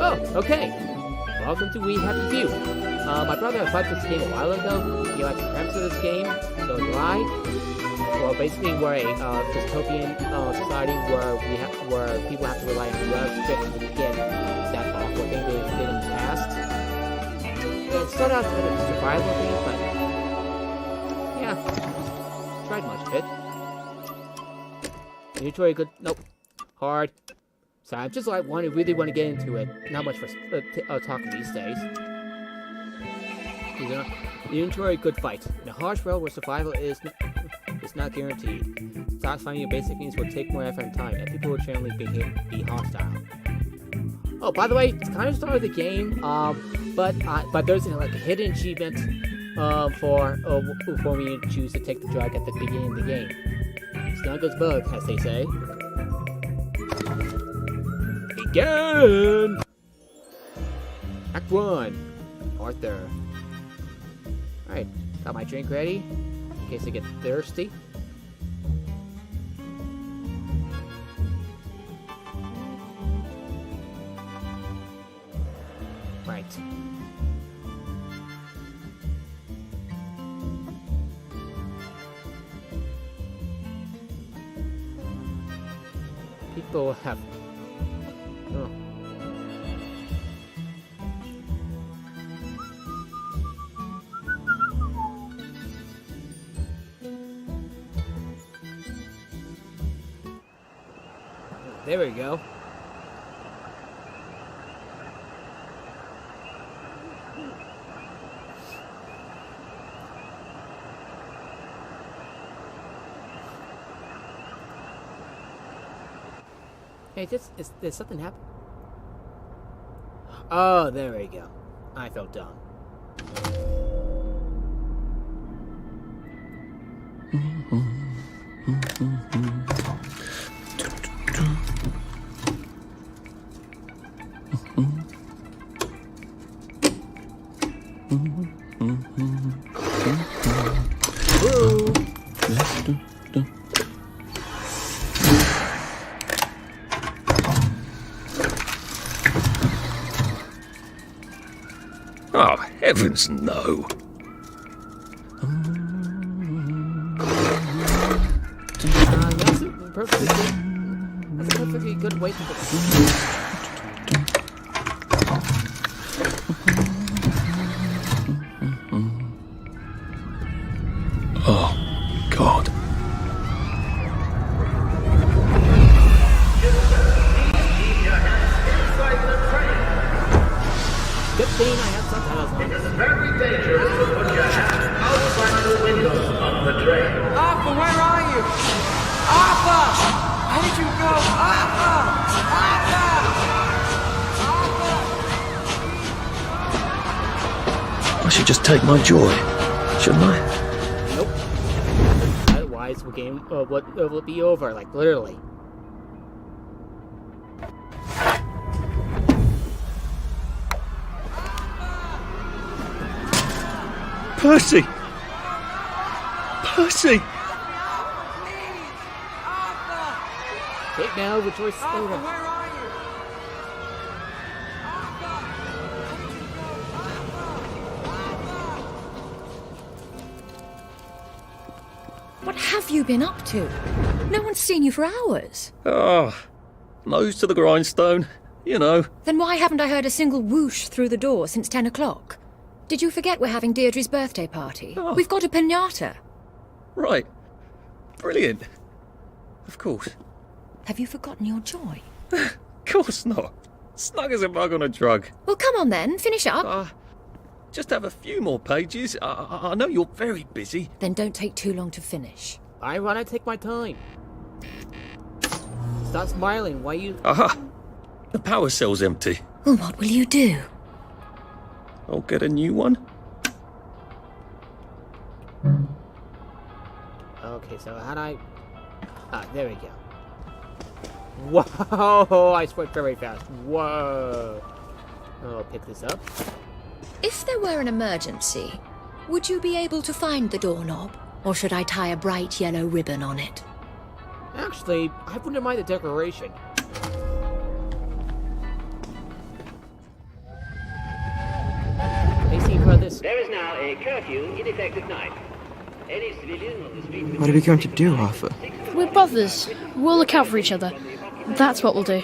Oh, okay. Welcome to We Happy Few. My brother played this game a while ago. He likes the premise of this game, so do I. Well, basically, we're a dystopian society where people have to rely on drugs just to get that awful thing they did in the past. It started out as a bit of a survival thing, but yeah, tried much of it. Mutually good. Nope. Hard. So I just really want to get into it. Not much for talking these days. You enjoy a good fight. In a harsh world where survival is not guaranteed, satisfying your basic needs will take more effort and time, and people will generally be hostile. Oh, by the way, it's kind of started the game, but there's like a hidden achievement for when you choose to take the drug at the beginning of the game. Snug as bug, as they say. Begin! Act 1. Arthur. Alright, got my drink ready, in case I get thirsty. Right. People have... Oh. There we go. Hey, did something happen? Oh, there we go. I felt dumb. Oh, heavens no. That's a perfectly good way to put it. Oh, God. Good thing I have subtitles on. It's very dangerous to put your hand outside the windows of the train. Arthur, where are you? Arthur! Where did you go? Arthur! Arthur! I should just take my joy, shouldn't I? Nope. Otherwise, the game will be over, like literally. Percy! Percy! Take now, rejoice Arthur, later. where are you? What have you been up to? No one's seen you for hours. Ah, nose to the grindstone, you know. Then why haven't I heard a single whoosh through the door since 10 o'clock? Did you forget we're having Deirdre's birthday party? Oh. We've got a piñata. Right. Brilliant. Of course. Have you forgotten your joy? Of course not. Snug as a bug on a drug. Well, come on then, finish up. Just have a few more pages. I know you're very busy. Then don't take too long to finish. I wanna take my time. Stop smiling, why you... Aha! The power cell's empty. Well, what will you do? I'll get a new one. Okay, so how do I... Ah, there we go. Whoa! I swiped very fast. Whoa! I'll pick this up. If there were an emergency, would you be able to find the doorknob? Or should I tie a bright yellow ribbon on it? Actually, I wouldn't mind the decoration. a curfew in effect at night. Any civilian on the street... What are we going to do, Arthur? We're brothers. We'll look out for each other. That's what we'll do.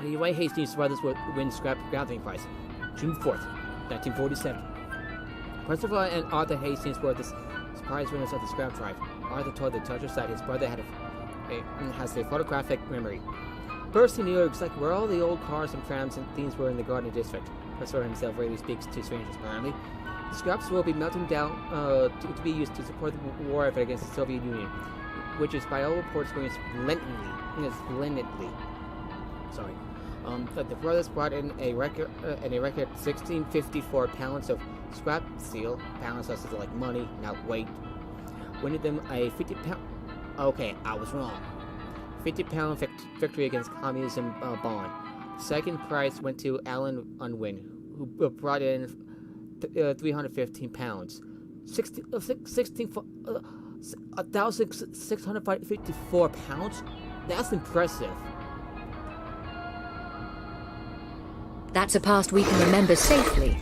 The White Hastings brothers would win scrap gathering prize, June 4th, 1947. Christopher and Arthur Hastings were the surprise winners of the scrap drive. Arthur told the judges that his brother has a photographic memory. First, he knew exactly where all the old cars and trams and things were in the Garden District. Christopher himself rarely speaks to strangers, apparently. The scraps will be melting down to be used to support the war effort against the Soviet Union, which is by all reports going splendidly. Sorry. The brothers brought in a record 1654 pounds of scrap steel. Pounds is like money, not weight. Winning them a 50-pound... Okay, I was wrong. 50-pound victory against communism bond. Second prize went to Alan Unwin, who brought in 315 pounds. 1,654 pounds? That's impressive. That's a past we can remember safely.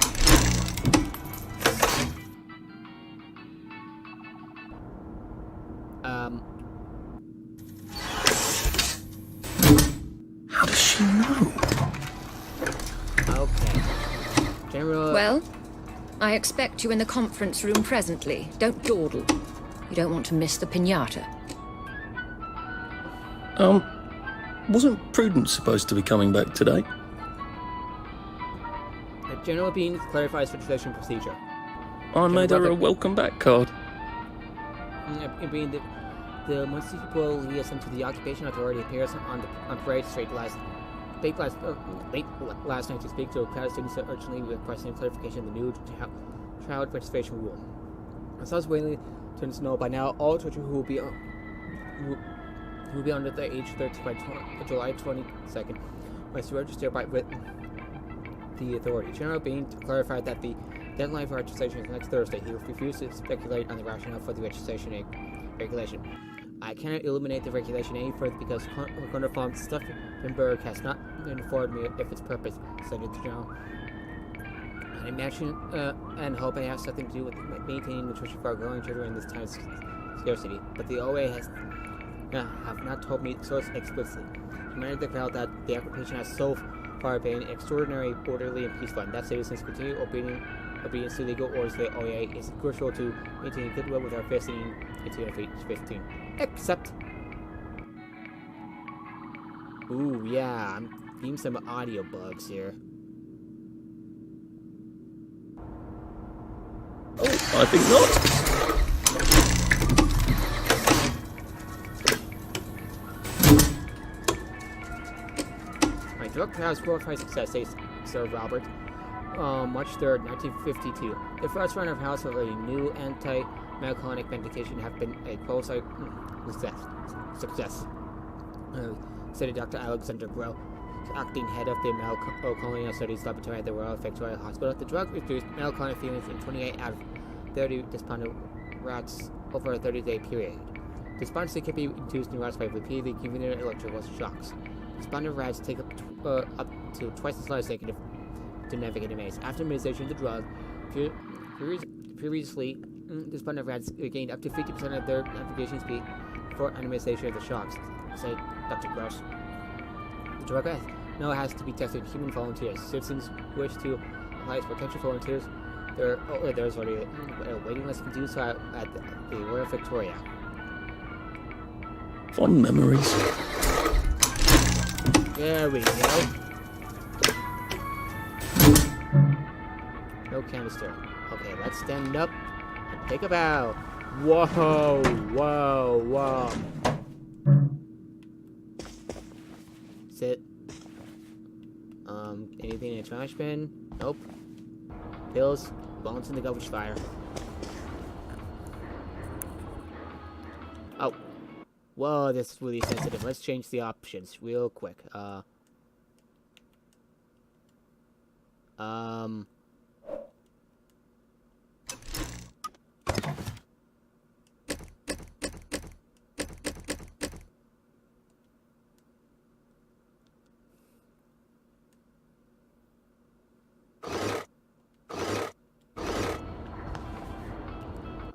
How does she know? Okay. General... Well, I expect you in the conference room presently. Don't dawdle. You don't want to miss the piñata. Wasn't Prudence supposed to be coming back today? General Bean clarifies registration procedure. I made her a welcome back card. Being the municipal liaison to the occupation authority appears on Parade Street late last night to speak to a crowd of students urgently requesting clarification of the new child registration rule. As I was waiting to know by now, all children who will be under the age of 13 by July 22nd must register with the authority. General Bean clarified that the deadline for registration is next Thursday. He refused to speculate on the rationale for the registration regulation. I cannot eliminate the regulation any further because Colonel von Stauffenberg has not informed me of its purpose, said the general. I imagine and hope it has something to do with maintaining nutrition for our growing children in this time of scarcity, but the OA have not told me so explicitly. He reminded the crowd that the occupation has so far been extraordinary, orderly, and peaceful, and that citizens continue obedience to legal orders of the OA is crucial to maintaining goodwill with our visiting into 15. Except... Ooh, yeah, I'm getting some audio bugs here. Oh, I think not. My drug trial has glorified success, says Sir Robert. March 3rd, 1952. The first round of house of a new anti-melancholic medication have been a close success. Said Dr. Alexander Groh, acting head of the melancholia studies laboratory at the Royal Victoria Hospital. The drug reduced melancholic feelings in 28 out of 30 despondent rats over a 30-day period. Despondency can be induced in rats by repeatedly giving them electrical shocks. Despondent rats take up to twice as long as they can to navigate a maze. After administration of the drug, previously, despondent rats gained up to 50% of their navigation speed before administration of the shocks, said Dr. Gross. The drug now has to be tested in human volunteers. Citizens who wish to apply as potential volunteers, there's already a waiting list to do so at the Royal Victoria. Fond memories. There we go. No canister. Okay, let's stand up and take a bow. Whoa, whoa, whoa. Sit. Anything in the trash bin? Nope. Pills, bones in the garbage fire. Oh. Whoa, this is really sensitive. Let's change the options real quick.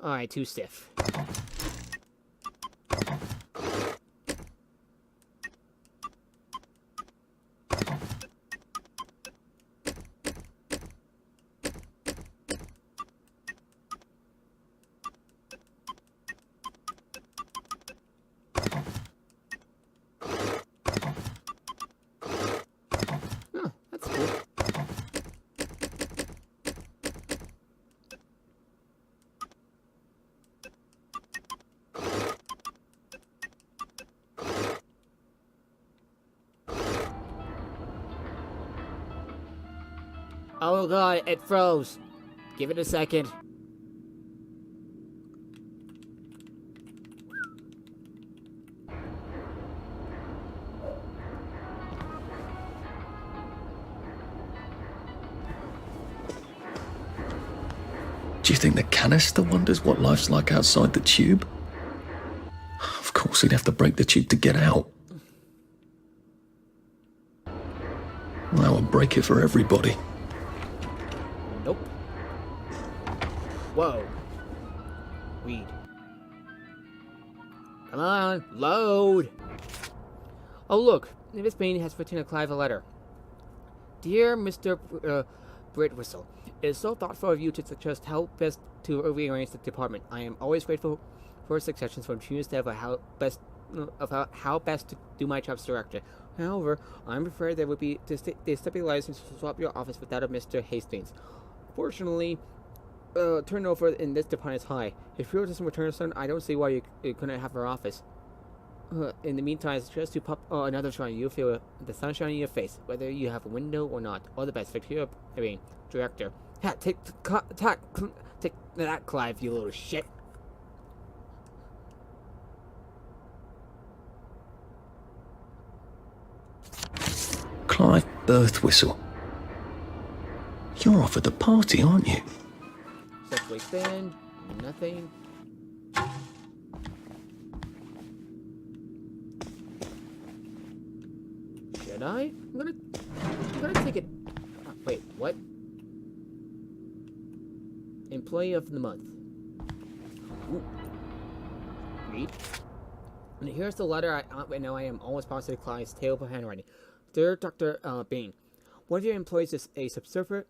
Alright, too stiff. Oh, that's cool. Oh god, it froze. Give it a second. Do you think the canister wonders what life's like outside the tube? Of course, he'd have to break the tube to get out. That would break it for everybody. Nope. Whoa. Weed. Come on, load. Oh look, Miss Bain has written Clive a letter. Dear Mr. Britwhistle, it is so thoughtful of you to suggest how best to rearrange the department. I am always grateful for suggestions from Tuesday of how best to do my job as director. However, I'm afraid there would be destabilizing to swap your office without a Mr. Hastings. Fortunately, turnover in this department is high. If Rio doesn't return soon, I don't see why you couldn't have her office. In the meantime, I suggest you pop another try. You feel the sunshine in your face, whether you have a window or not. All the best, Victoria. Director. Ha! Take that, Clive, you little shit. Clive Birthwhistle. You're off at the party, aren't you? Such waistband. Nothing. Should I? I'm gonna take it. Wait, what? Employee of the month. Ooh. Read. And here's the letter. I know I am almost positive Clive's terrible handwriting. Dear Dr. Bain, one of your employees is a subversive.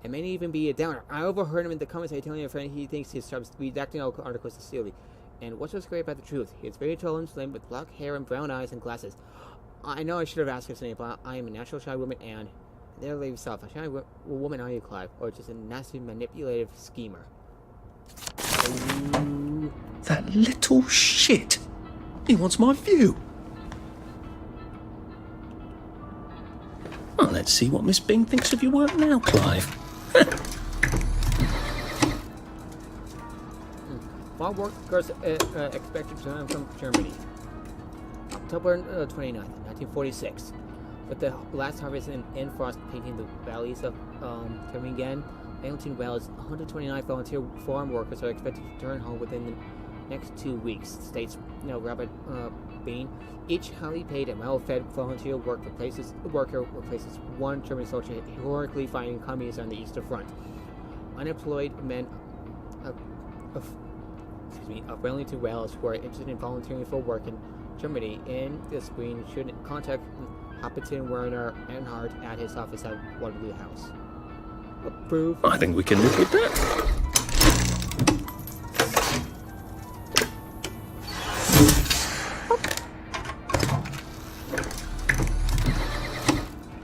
It may even be a downer. I overheard him in the comments telling a friend he thinks his job is redacting all articles sincerely. And what's so great about the truth? He is very tall and slim with black hair and brown eyes and glasses. I know I should have asked his name, but I am a natural shy woman and there lay yourself. A shy woman are you, Clive? Or just a nasty manipulative schemer? Ooh. That little shit. He wants my view. Well, let's see what Miss Bing thinks of your work now, Clive. Farm workers expected to come from Germany. October 29th, 1946. With the last harvest in frost painting the valleys of Birmingham, Hamilton Wells, 129 volunteer farm workers are expected to return home within the next 2 weeks, states Robert Bain. Each highly paid and well-fed volunteer worker replaces one German soldier heroically fighting communists on the Eastern Front. Unemployed men of Wellington Wells who are interested in volunteering for work in Germany in the spring should contact Captain Werner Earnhardt at his office at Waterloo House. Approved. I think we can live with that.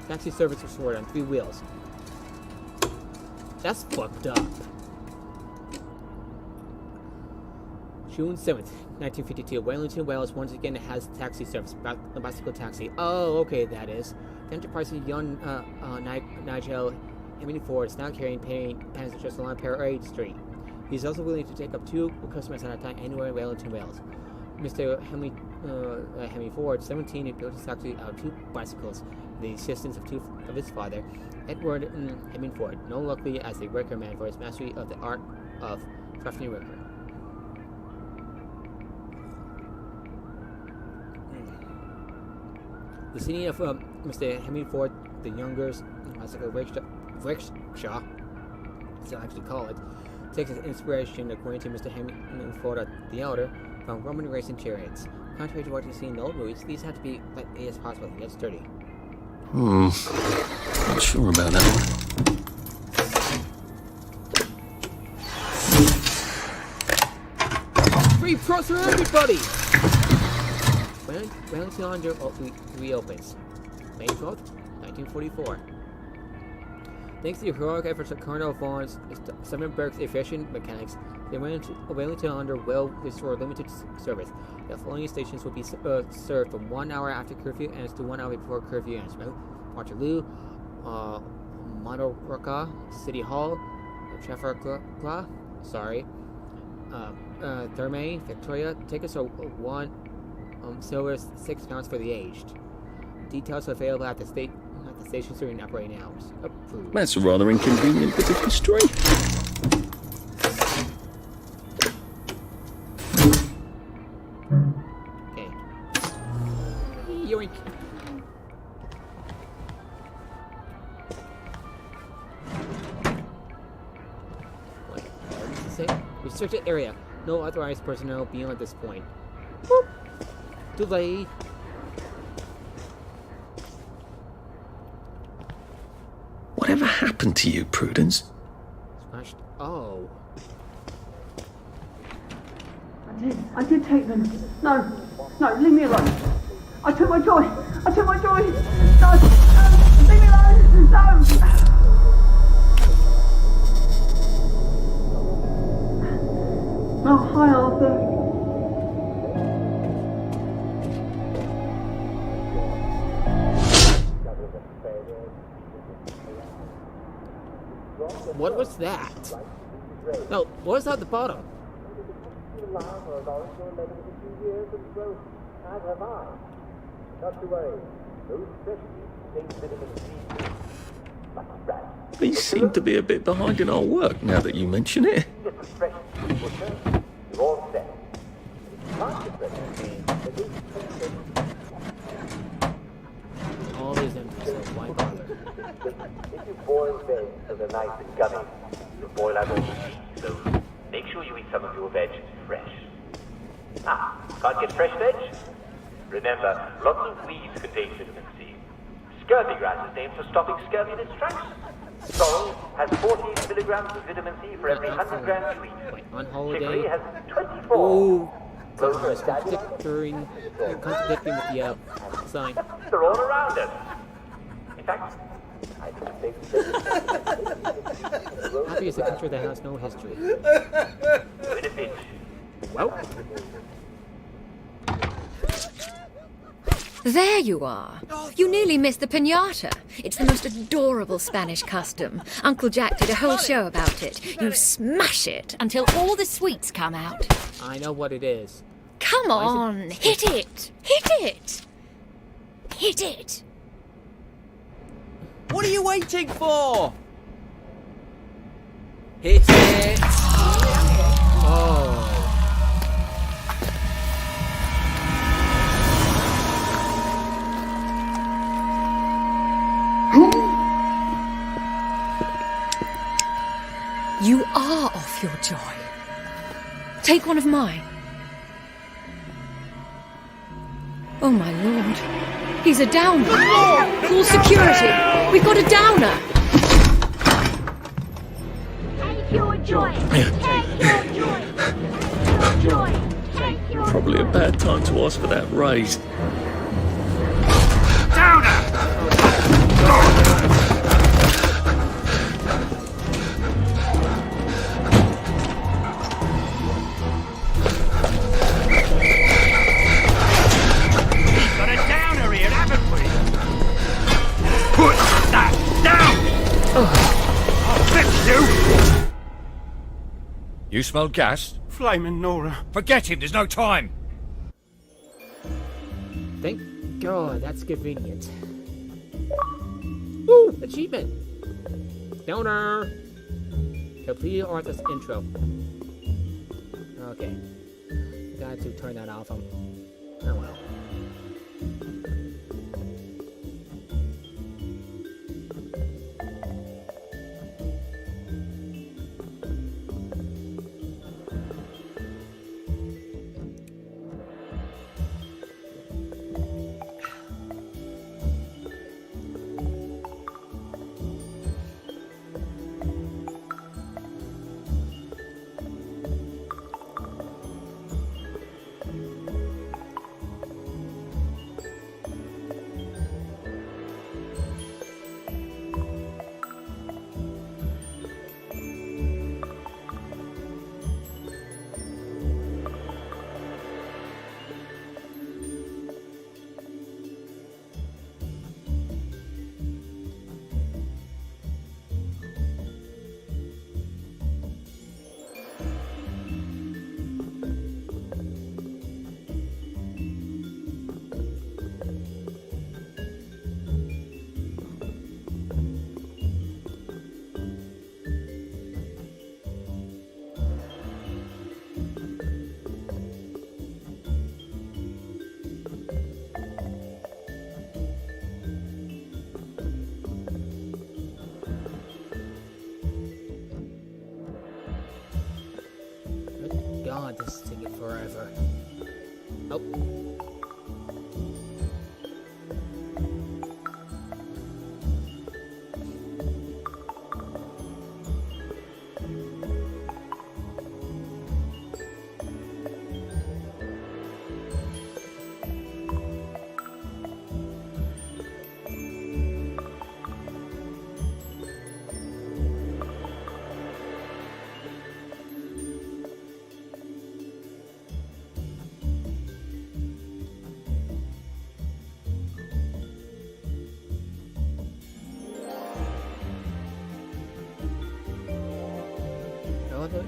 Taxi service restored on 3 wheels. That's fucked up. June 7th, 1952. Wellington Wells once again has taxi service. A bicycle taxi. Oh, okay, that is. The enterprising young Nigel Henry Ford is now carrying passengers along Parade Street. He's also willing to take up 2 customers at a time anywhere in Wellington Wells. Mr. Henry Ford, 17, built his taxi out of 2 bicycles with the assistance of his father, Edward Henry Ford, known locally as the Worker Man for his mastery of the art of roughing worker. The city of Mr. Henry Ford the Younger's bicycle rickshaw, as I actually call it, takes its inspiration, according to Mr. Hemingford the Elder, from Roman racing chariots. Contrary to what you see in the old movies, these have to be light as possible and yet sturdy. Not sure about that one. Free pros for everybody! Wellington Under reopens. May 12th, 1944. Thanks to the heroic efforts of Colonel Vaughn's Summerberg's efficient mechanics, the Wellington Under will restore limited service. The following stations will be served from 1 hour after curfew ends to 1 hour before curfew ends. Waterloo, Montoroka, City Hall, Trafalgar, Thermae, Victoria. Tickets are 1 silver, 6 pounds for the aged. Details are available at the stations during operating hours. Approved. That's a rather inconvenient bit of history. Okay. Yoink. What does it say? Restricted area. No authorized personnel beyond this point. Boop. Delay. Whatever happened to you, Prudence? Smashed. Oh. I did take them. No, leave me alone. I took my joy. No, leave me alone. No. Oh, hi, Arthur. What was that? No, what was at the bottom? We seem to be a bit behind in our work now that you mention it. All these empty, so why bother? If you boil veg so they're nice and gummy, you'll boil out all the cheese, so make sure you eat some of your veg fresh. Can't get fresh veg? Remember, lots of weeds contain vitamin C. Scurvy grass is named for stopping scurvy in its tracks. Sorrel has 14 milligrams of vitamin C for every 100 grams you eat. Wait, on holiday. Chicory has 24. Oh, Those are contradicting with the sign. They're all around us. In fact, I think Happy is a country that has no history. in a pinch. Well, There you are. You nearly missed the piñata. It's the most adorable Spanish custom. Uncle Jack did a whole show about it. You smash it until all the sweets come out. I know what it is. Come on, hit it! Hit it! Hit it! What are you waiting for? Hit it! Oh. You are off your joy. Take one of mine. Oh my lord. He's a downer. Call security. We've got a downer. Take your joy. Take your joy. Take your joy. Take your Probably a bad time to ask for that raise. Got a downer here, haven't we? Put that down! I'll fix you! You smelled gas? Flaming Nora. Forget him, there's no time! Thank God, that's convenient. Woo! Achievement! Downer! Complete Arthur's intro. Okay. Got to turn that off. Oh well.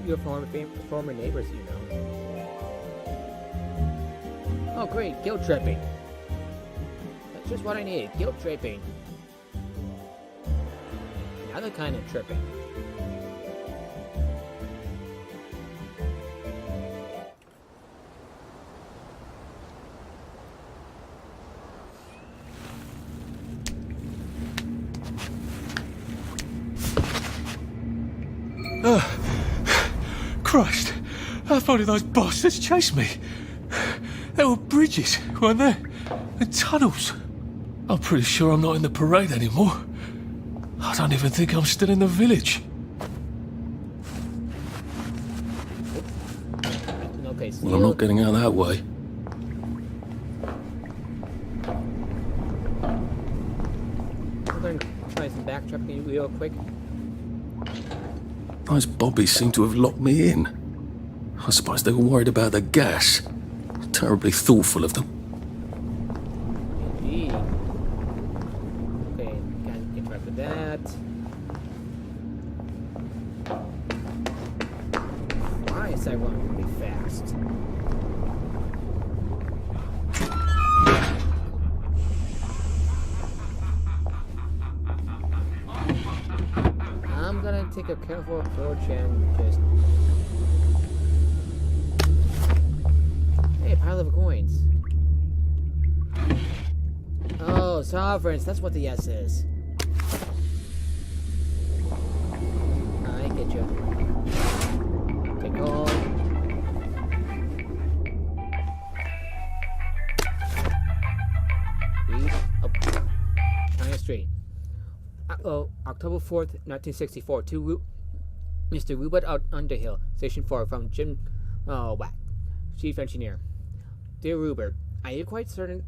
your former neighbors, you know. Oh, great, guilt tripping. That's just what I needed, guilt tripping. Another kind of tripping. Christ, how far did those bastards chase me? There were bridges, weren't there? And tunnels. I'm pretty sure I'm not in the parade anymore. I don't even think I'm still in the village. Okay, Well, I'm not getting out that way. I'm going to try some backtracking real quick. Those bobbies seem to have locked me in. I suppose they were worried about the gas. Terribly thoughtful of them. Indeed. Okay, gotta interact with that. Why is that running really fast? I'm gonna take a careful approach and just... Hey, a pile of coins. Oh, sovereigns, that's what the S is. I get you. Take all. Read up. China Street. October 4th, 1964. To Mr. Rupert Underhill, Station 4, from Jim Watt, Chief Engineer. Dear Rupert, are you quite certain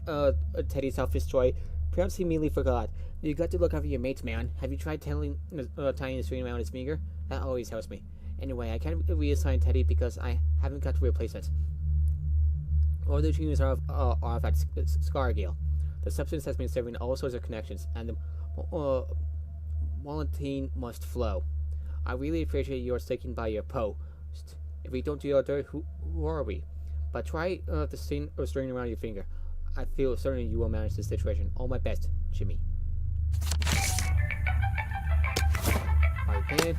Teddy's self-destroy? Perhaps he immediately forgot. You got to look after your mates, man. Have you tried tying the string around his finger? That always helps me. Anyway, I can't reassign Teddy because I haven't got replacements. All the juniors are off at Scargill. The substance has been serving all sorts of connections, and the Molatine must flow. I really appreciate your sticking by your post. If we don't do our dirt, who are we? But try the string around your finger. I feel certain you will manage this situation. All my best, Jimmy. Arcade.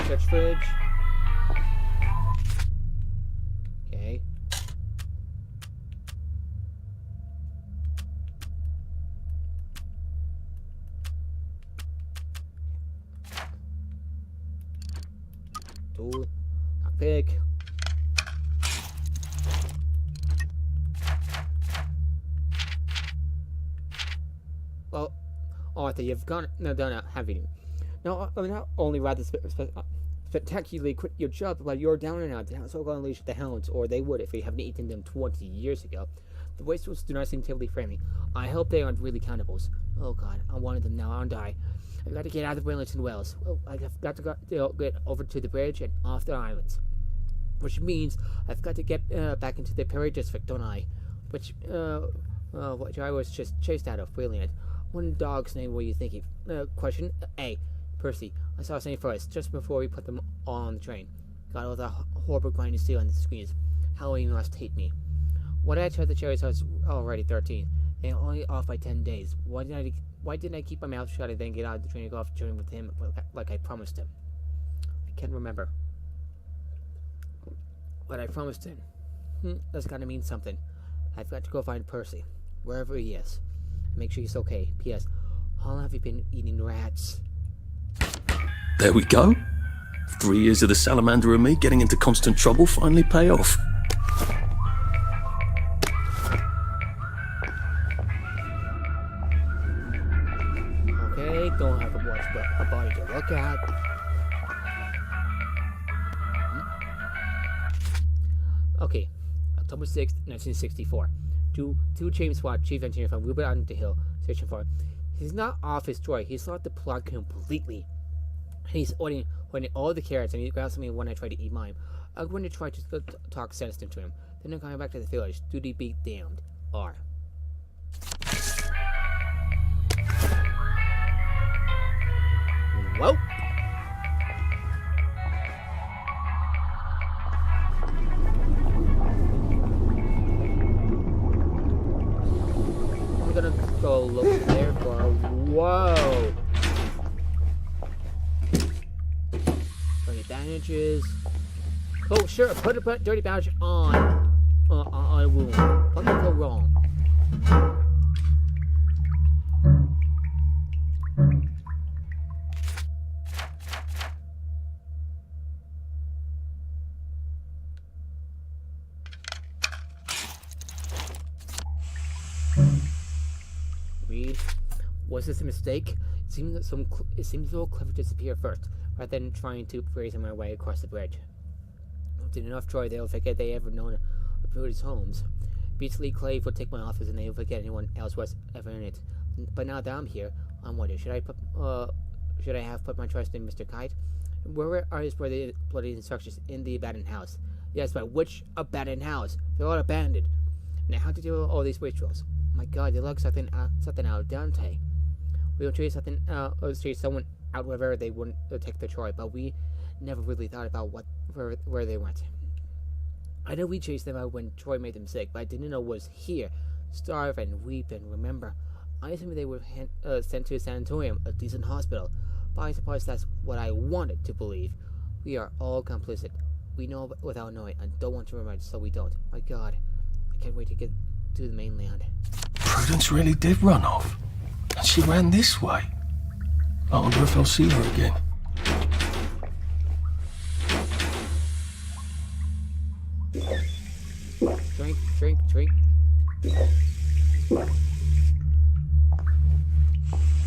Search fridge. Okay. Tool. Lockpick. Well, Arthur, you've done it, haven't you? Now, not only rather spectacularly quit your job, but you're down and out. They're not so going to unleash the hounds, or they would if we hadn't eaten them 20 years ago. The wastrels do not seem terribly friendly. I hope they aren't really cannibals. Oh God, I'm one of them now, aren't I? I've got to get out of Wellington Wells. Well, I've got to get over to the bridge and off the islands. Which means I've got to get back into the Perry district, don't I? Which I was just chased out of, brilliant. What dog's name were you thinking? Question A. Percy. I saw his name first, just before we put them all on the train. Got all the horrible grinding steel on the screens. How he must hate me. When I tried the cherries, I was already 13. They were only off by 10 days. Why didn't I keep my mouth shut and then get out of the train and go off the journey with him like I promised him? I can't remember. But I promised him. That's gotta mean something. I've got to go find Percy, wherever he is. Make sure he's okay. P.S. How long have you been eating rats? There we go. 3 years of the salamander and me getting into constant trouble finally pay off. Okay, don't have much but a body to look at. Okay, October 6th, 1964. To James Watt, Chief Engineer from Rupert Underhill, Station 4. He's not off his joy. He's lost the plot completely. He's holding all the carrots, and he grabs me when I try to eat mine. I'm going to try to talk sense into him. Then I'm going back to the village. Duty be damned. R. Whoa! gonna go look there for. Whoa! Dirty bandages. Oh, sure. Put a dirty bandage on a wound. What could go wrong? Read. Was this a mistake? It seems a little clever to disappear first, rather than trying to brazen my way across the bridge. Did enough try, they'll forget they ever known of Brutus Holmes. Beastly Clave would take my office and they will forget anyone else was ever in it. But now that I'm here, I'm wondering, should I have put my trust in Mr. Kite? Where are his bloody instructions? In the abandoned house. Yes, but which abandoned house? They're all abandoned. Now how to deal with all these rituals? My God, they look something out of Dante. We will chase someone out wherever they wouldn't take the Troy, but we never really thought about where they went. I know we chased them out when Troy made them sick, but I didn't know it was here. Starve and weep and remember. I assumed they were sent to a sanatorium, a decent hospital. But I suppose that's what I wanted to believe. We are all complicit. We know without knowing, and don't want to remember, so we don't. My God, I can't wait to get to the mainland. Prudence really did run off. And she ran this way. I wonder if I'll see her again. Drink, drink, drink.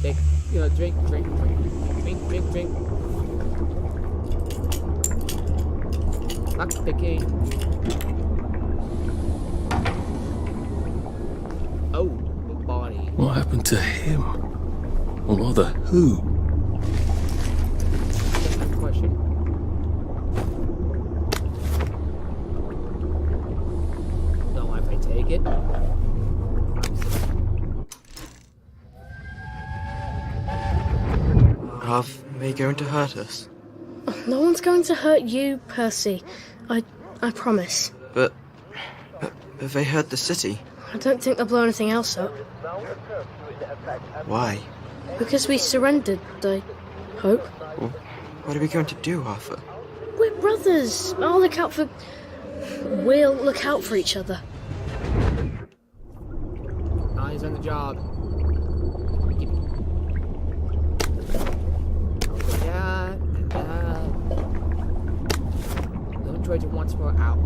Take, drink, drink, drink. Drink, drink, drink. Lockpicking. Oh, the body. What happened to him? Or rather, who? That's my question. No, if I take it. Rav, are they going to hurt us? No one's going to hurt you, Percy. I promise. But they hurt the city. I don't think they'll blow anything else up. Why? Because we surrendered, I hope. Well, what are we going to do, Arthur? We're brothers. We'll look out for each other. Eyes on the job. Don't try to once per hour.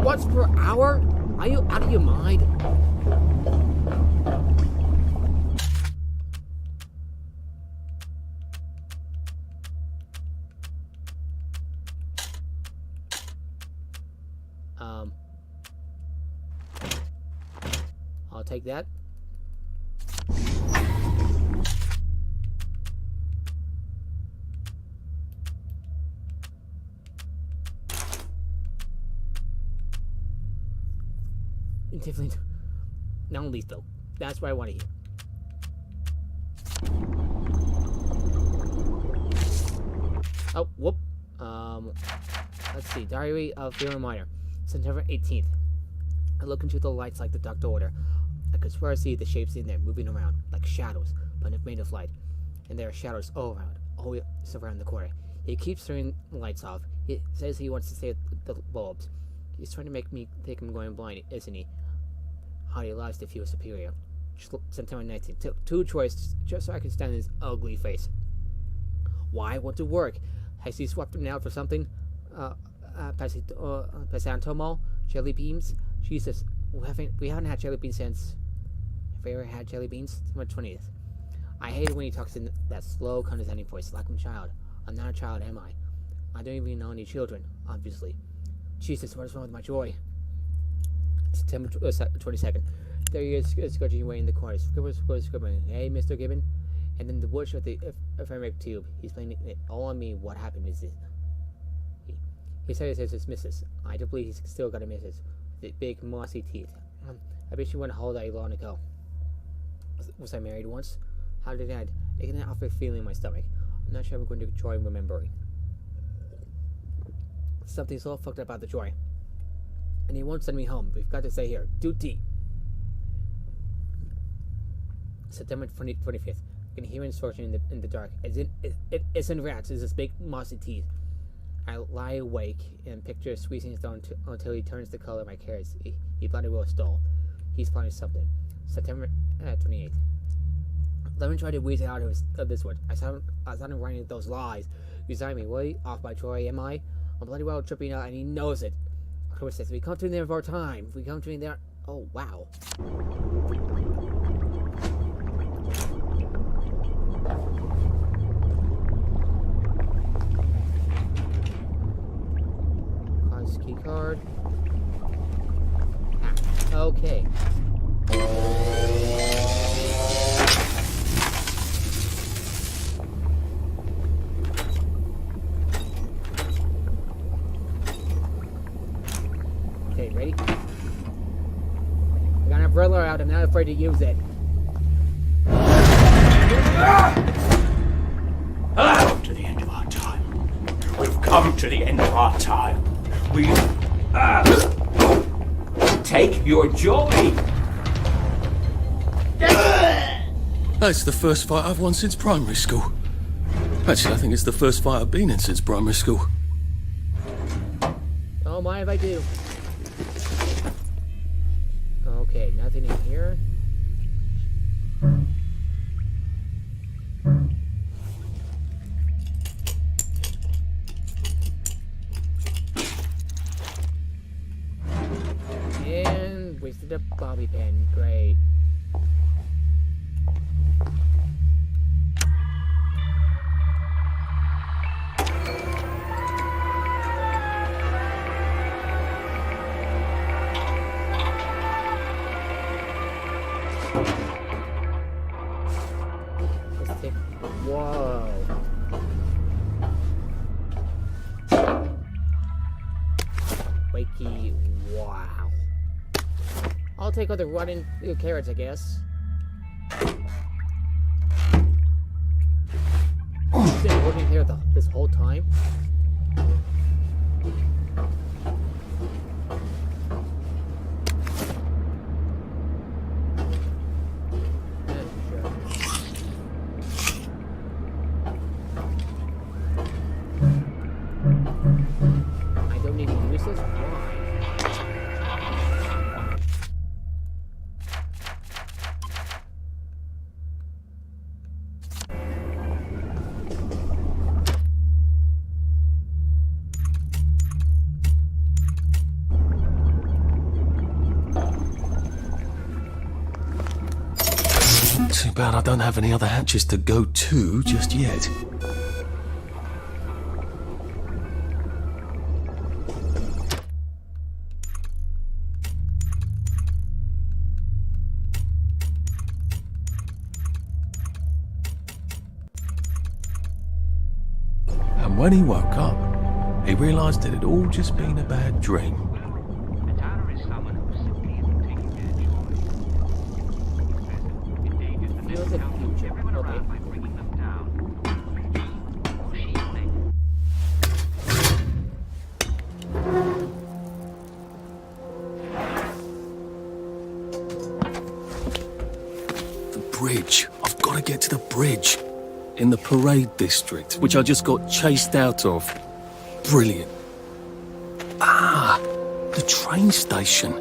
Once per hour? Are you out of your mind? I'll take that. Definitely not lethal. That's what I want to hear. Oh, whoop. Let's see. Diary of Vera Minor, September 18th. I look into the lights like the Doctor order. I could swear I see the shapes in there moving around, like shadows, but made of light. And there are shadows all around, always around the corner. He keeps turning the lights off. He says he wants to save the bulbs. He's trying to make me think I'm going blind, isn't he? How he lies to feel superior. September 19th. Two choices just so I can stand his ugly face. Why? Want to work? Has he swapped him out for something? Pasantomol? Jelly beans? Jesus, we haven't had jelly beans since. Have we ever had jelly beans? September 20th. I hate it when he talks in that slow, condescending voice, like I'm a child. I'm not a child, am I? I don't even know any children, obviously. Jesus, what is wrong with my joy? September 22nd. There he is, scratching away in the corner. Scribbling. Hey, Mr. Gibbon. And then the bush of the ephemeral tube. He's playing it all on me. What happened is this. He says his missus. I don't believe he's still got a missus. The big, mossy teeth. I bet she went a holiday long ago. Was I married once? How did it end? I get an awful feeling in my stomach. I'm not sure I'm going to try remembering. Something's all fucked up about the joy. And he won't send me home. We've got to stay here. Duty. September 25th. I can hear him searching in the dark. It's in rats. It's his big mossy teeth. I lie awake and picture squeezing his thumb until he turns the color of my carrots. He bloody well stole. He's planning something. September 28th. Let me try to wheeze it out of this one. I sound writing those lies. Resign me, will you? Off by Troy, am I? I'm bloody well tripping out, and he knows it. October 6th. We come to the end of our time. We come to the end there. Oh, wow. Key card. Ah, okay. Okay, ready? I got an umbrella out. I'm not afraid to use it. Come to the end of our time. We've come to the end of our time. We take your joy. That's the first fight I've won since primary school. Actually, I think it's the first fight I've been in since primary school. Oh, mind if I do? Okay, nothing in here. And wasted a bobby pin. Great. Let's take. Whoa. Wakey. Wow. I'll take all the rotten carrots, I guess. He's been working here this whole time. I don't need to use this. Why? Too bad I don't have any other hatches to go to just yet. And when he woke up, he realised it had all just been a bad dream. Feel the future. Okay. The bridge. I've got to get to the bridge. In the parade district, which I just got chased out of. Brilliant. Ah, the train station.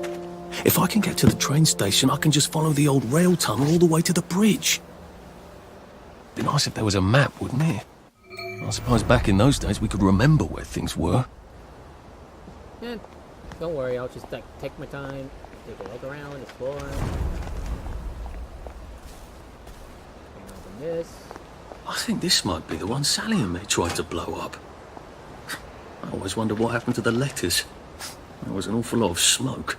If I can get to the train station, I can just follow the old rail tunnel all the way to the bridge. Be nice if there was a map, wouldn't it? I suppose back in those days we could remember where things were. Eh, don't worry, I'll just take my time, take a look around, explore. Open this. I think this might be the one Sally and me tried to blow up. I always wonder what happened to the letters. There was an awful lot of smoke.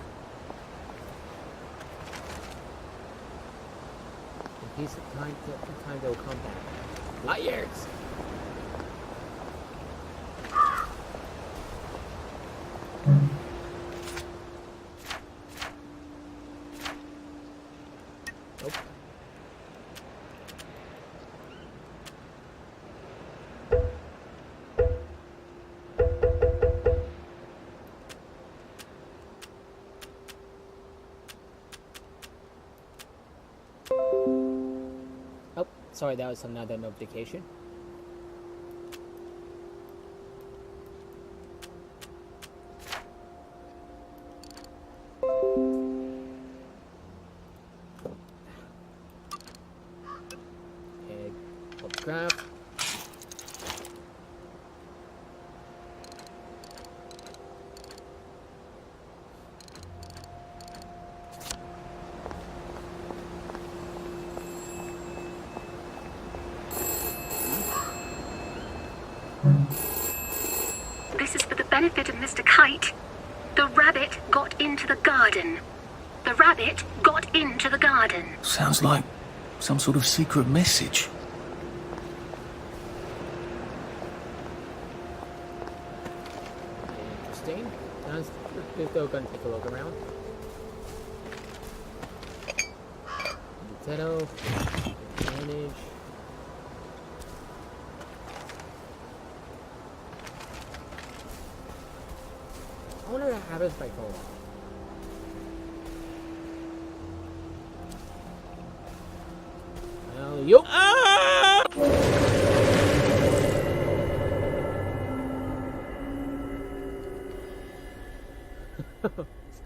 In peace of time they'll come back. Light years! Nope. sorry, that was another notification. Okay, crap. This is for the benefit of Mr. Kite. The rabbit got into the garden. The rabbit got into the garden. Sounds like some sort of secret message. Interesting. Let's go and take a look around. Nintendo. Manage. I wonder what happens if I fall off. Yup.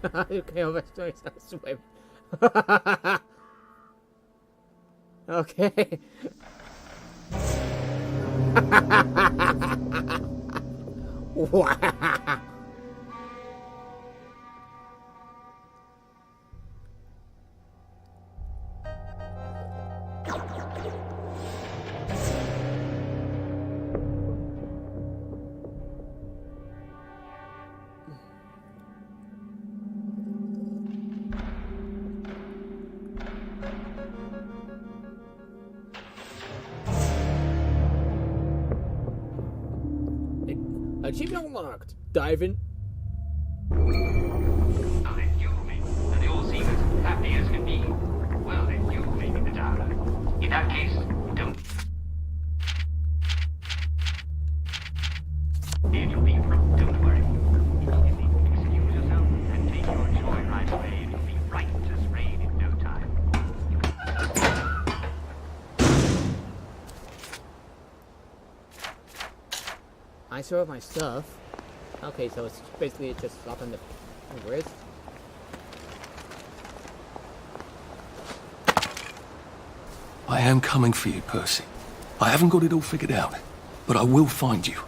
Okay, I'm going to swim. Okay. Wow. Achievement unlocked. Dive in. Well, then you may. And they all seem as happy as can be. Well, then you may be the downer. In that case, don't. And you'll be from. Don't worry. Immediately excuse yourself and take your joyride away, and you'll be right as rain in no time. I still have my stuff. Okay, so it's basically just stopping the wrist. I am coming for you, Percy. I haven't got it all figured out, but I will find you.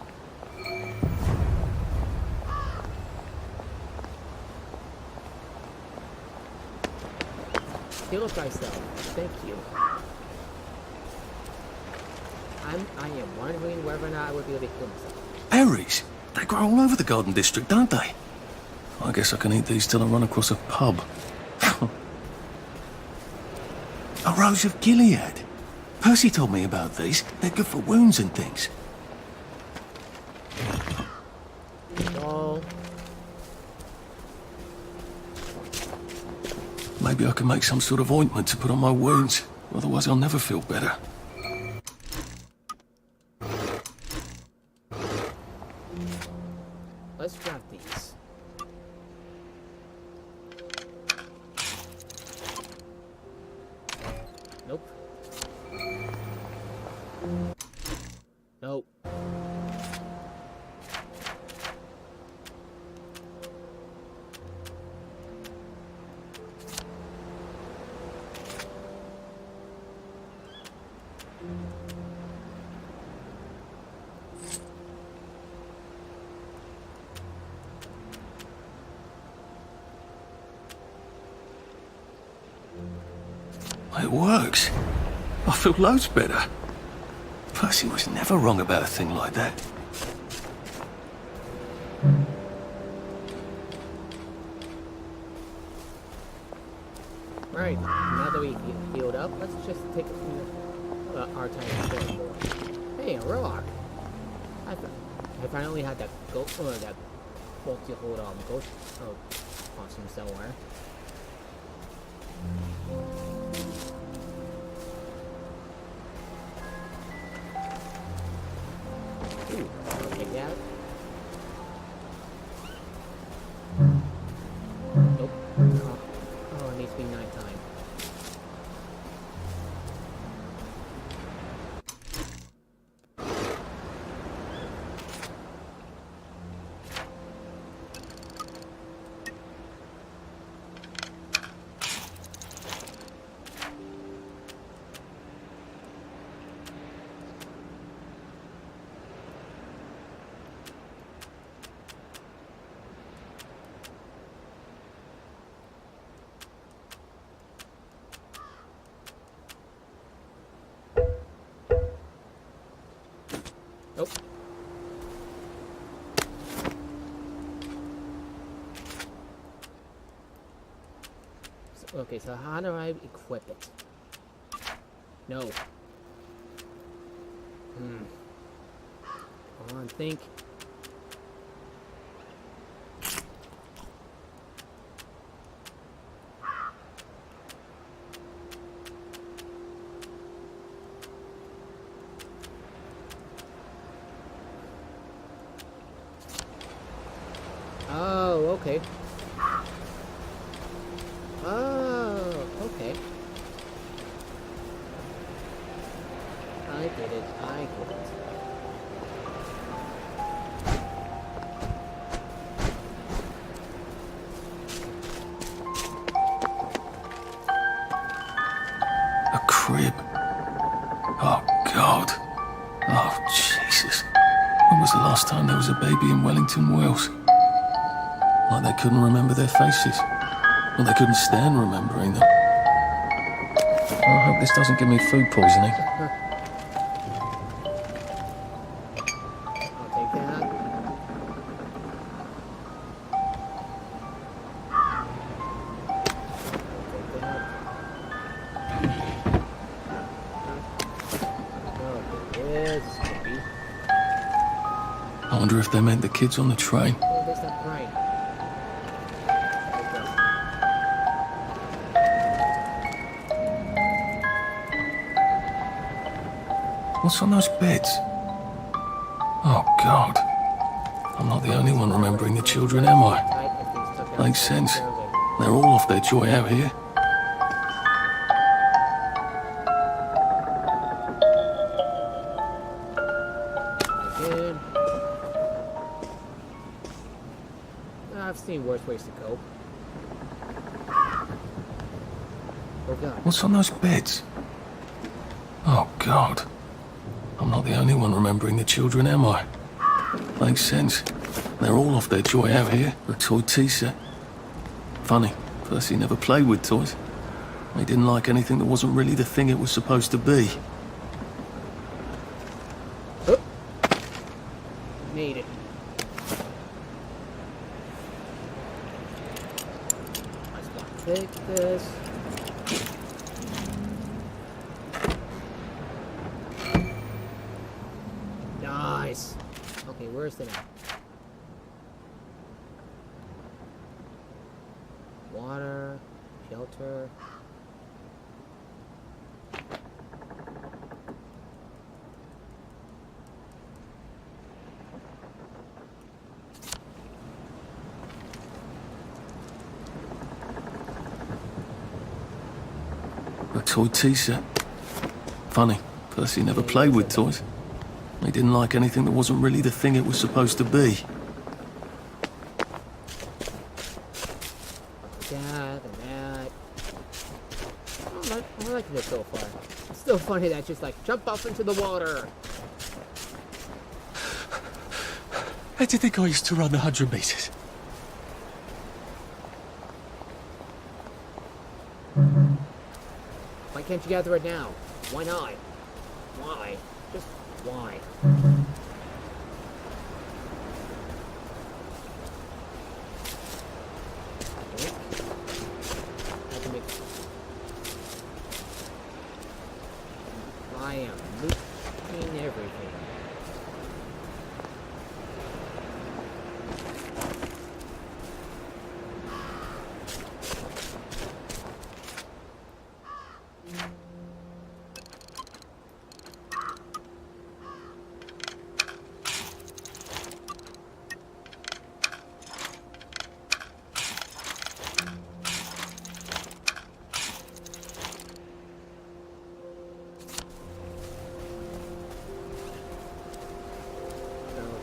Heal up thyself. Thank you. I am wondering whether or not I would be able to heal myself. Berries? They grow all over the Garden District, don't they? I guess I can eat these till I run across a pub. A Rose of Gilead. Percy told me about these. They're good for wounds and things. Oh. Maybe I can make some sort of ointment to put on my wounds. Otherwise I'll never feel better. Let's grab these. Nope. Nope. It works. I feel loads better. Percy was never wrong about a thing like that. Alright, now that we healed up, let's just take our time exploring more. Hey, a Warlock! I finally had that ghost, that multi-hold ghost costume somewhere. Ooh, I'll take that. Nope. Oh, it needs to be nighttime. Okay, so how do I equip it? No. Come on, think. Oh, okay. Oh, okay. I get it. I get it. A crib. Oh, God. Oh, Jesus. When was the last time there was a baby in Wellington, Wales? Like they couldn't remember their faces. Well, they couldn't stand remembering them. I hope this doesn't give me food poisoning. I'll take that. I wonder if they meant the kids on the train. Oh, there's that brain. What's on those beds? Oh, God. I'm not the only one remembering the children, am I? Makes sense. They're all off their joy out here. Again. I've seen worse ways to go. Oh, God. What's on those beds? Oh, God. I'm not the only one remembering the children, am I? Makes sense. They're all off their joy out here. A toy tea set. Funny, Percy never played with toys. He didn't like anything that wasn't really the thing it was supposed to be. Oh. Made it. Let's go take this. Nice. Okay, where's the map? Water, shelter. A toy tea set. Funny, Percy never played with toys. He didn't like anything that wasn't really the thing it was supposed to be. That and that. I like this so far. It's still funny that just like jump off into the water. How do you think I used to run the 100 metres? Why can't you gather it now? Why not? Why? Just why? I am looting everything.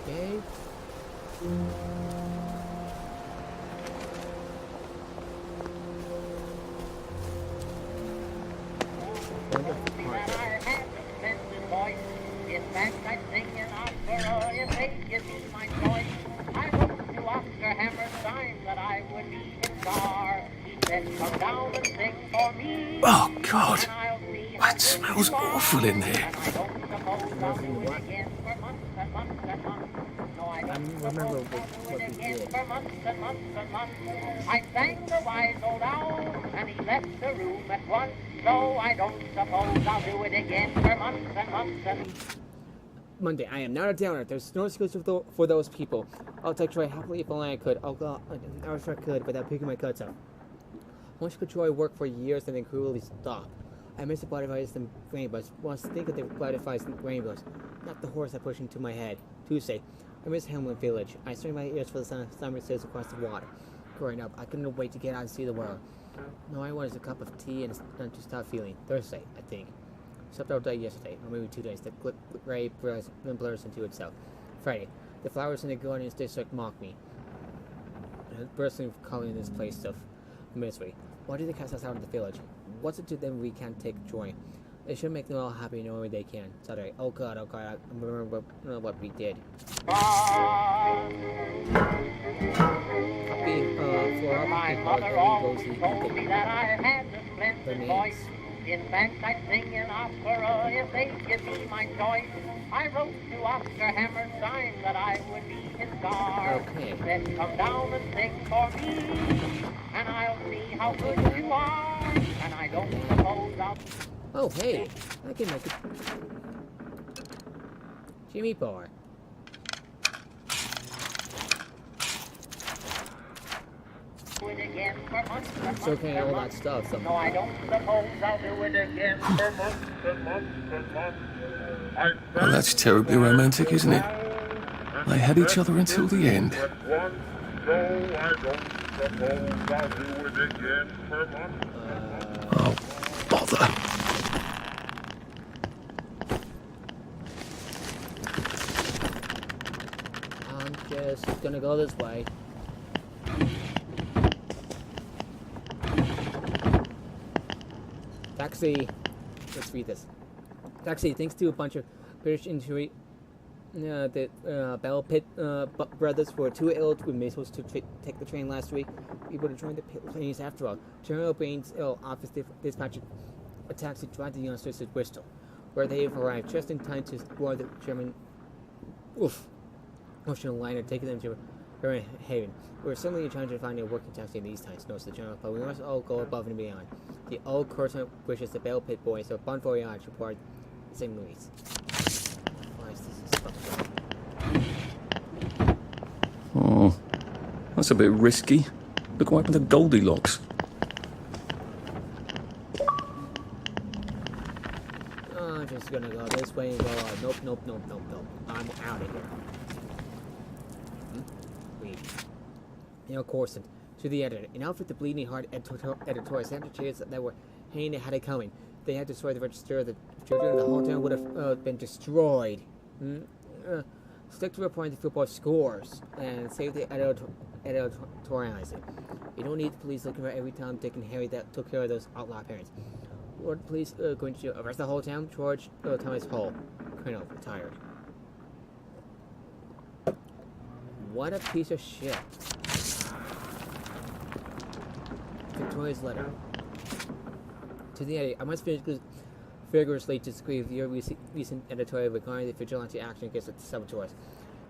Okay. In fact, I sing in opera if they give me my choice. I wrote to Oscar Hammerstein that I would be his star. He said, come down and sing for me. Oh, God. That smells awful in there. remember what we did. For months and months and months, I sang the wise old owl, and he left the room at once. So I don't suppose I'll do it again for months and months and Monday, I am not a downer. There's no excuse for those people. I'll take Troy happily if only I could. Oh God, I wish I could without picking my guts out. Once could Troy work for years and then cruelly stop. I miss the butterflies and rainbows. Once think of the butterflies and rainbows, not the horse I push into my head. Tuesday, I miss Hamlin Village. I strained my ears for the summer sails across the water. Growing up, I couldn't wait to get out and see the world. No, I wanted a cup of tea and to stop feeling. Thursday, I think. Slept all day yesterday, or maybe 2 days. The gray blurs into itself. Friday, the flowers in the garden district mock me. Bursting calling this place of misery. Why do they cast us out of the village? What's it to them we can't take joy? They should make them all happy knowing they can. Saturday, oh God, I remember what we did. My mother always told me that I had a splendid voice. In fact, I'd sing in opera if they'd give me my choice. I wrote to Oscar Hammerstein that I would be his star. Okay. Then come down and sing for me, and I'll see how good you are. And I don't suppose I'll... Oh, hey, I can make it. Jimmy Bar. It's okay, all that stuff. So. No, I don't suppose I'll do it again for months and months and months. Well, that's terribly romantic, isn't it? They had each other until the end. No, I don't suppose I'll do it again for months. Oh, bother. I'm just gonna go this way. Taxi. Let's read this. Taxi. Thanks to a bunch of British injury, the Bell Pitt brothers were too ill to be able to take the train last week. We would have joined the planes after all. General Bain's ill office dispatched a taxi to drive the youngsters to Bristol, where they have arrived just in time to board the German ocean liner, taking them to Haven. We're certainly trying to find a working taxi in these times, notes the general, but we must all go above and beyond. The old curtain wishes the Bell Pit boys a bon voyage aboard St. Louis. Oh, that's a bit risky. Look what happened to Goldilocks. Oh, I'm just gonna go this way and go on. Nope. I'm out of here. Neil Corson, to the editor. In outfit the Bleeding Heart editorial secretaries that were hanging had it coming. They had destroyed the register. The children, the whole town would have been destroyed. Stick to reporting the football scores and save the editorializing. You don't need the police looking for every Tom, Dick, and Harry that took care of those outlaw parents. Or the police going to arrest the whole town? George Thomas Hull, Colonel, retired. What a piece of shit. Victoria's letter. To the editor, I must vigorously disagree with your recent editorial regarding the vigilante action against the saboteurs.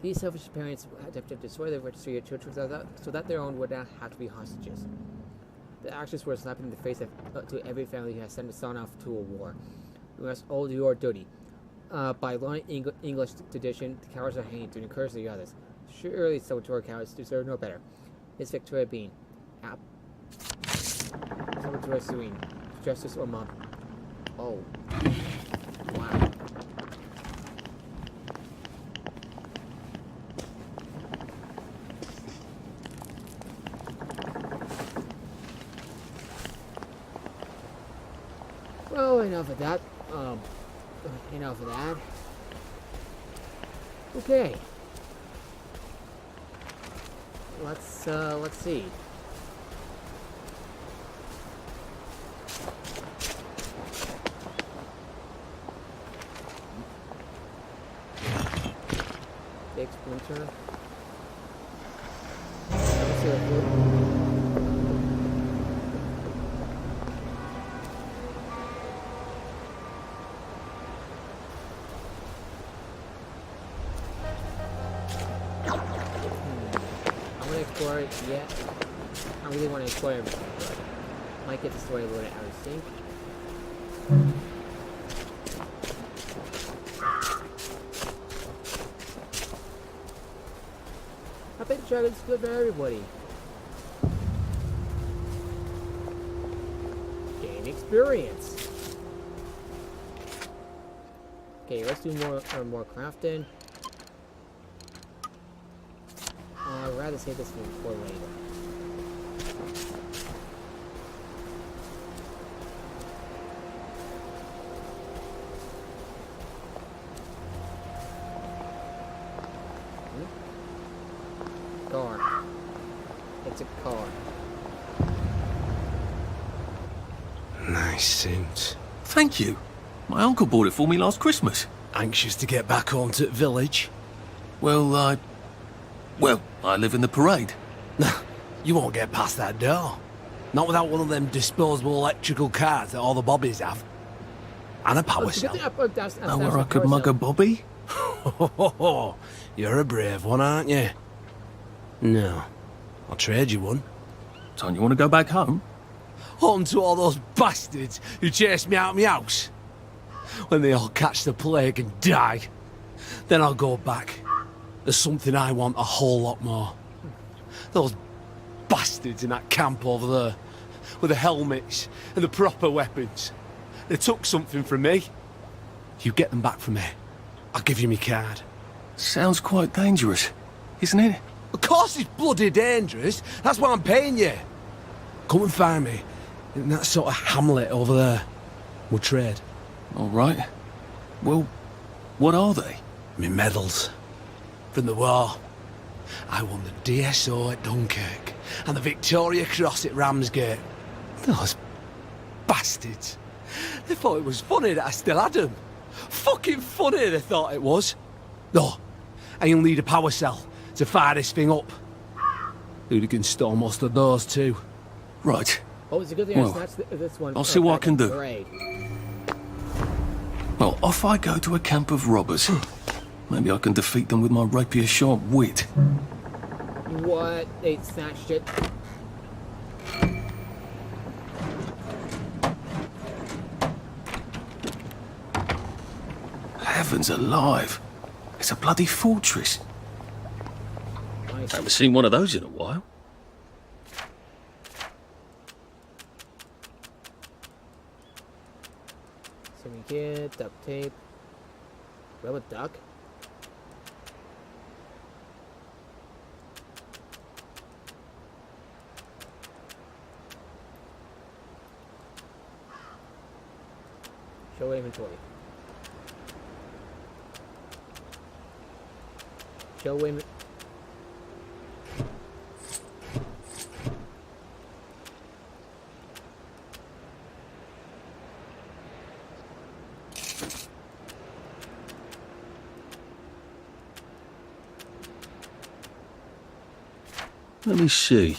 These selfish parents have to destroy the registry of children so that their own would not have to be hostages. The actions were a slap in the face to every family who has sent a son off to a war. We must all do our duty. By law and English tradition, the cowards are hanged to encourage the others. Surely saboteur cowards deserve no better. It's Victoria Bean. Saboteur suing. Justice or mom. Oh. Wow. Well, enough of that. Enough of that. Okay. Let's see. Big Splinter. Let's see explore it yet. I really want to explore everything, but might get the story a little bit out of sync. I think Dragon's good for everybody. Gain experience. Okay, let's do more crafting. I'd rather save this one for later. Car. It's a car. Nice suit. Thank you. My uncle bought it for me last Christmas. Anxious to get back home to the village? Well, I live in the parade. You won't get past that door. Not without one of them disposable electrical cars that all the bobbies have. And a power cell. Know where I could mug a bobby? You're a brave one, aren't you? No. I'll trade you one. Don't you want to go back home? Home to all those bastards who chased me out of my house. When they all catch the plague and die, then I'll go back. There's something I want a whole lot more. Those bastards in that camp over there, with the helmets and the proper weapons. They took something from me. You get them back from me, I'll give you my card. Sounds quite dangerous, isn't it? Of course it's bloody dangerous. That's why I'm paying you. Come and find me in that sort of hamlet over there. We'll trade. All right. Well, what are they? Me medals. From the war. I won the DSO at Dunkirk and the Victoria Cross at Ramsgate. Those bastards. They thought it was funny that I still had them. Fucking funny they thought it was. No, I only need a power cell to fire this thing up. Hooligans stole most of those too. Right. Oh, it's a good thing I snatched this one. I'll see what I can do. Parade. Well, off I go to a camp of robbers. Maybe I can defeat them with my rapier-sharp wit. What? They snatched it. Heavens alive. It's a bloody fortress. Nice. I haven't seen one of those in a while. So we get duct tape. Rubber duck. Show inventory. Show inventory. Let me see.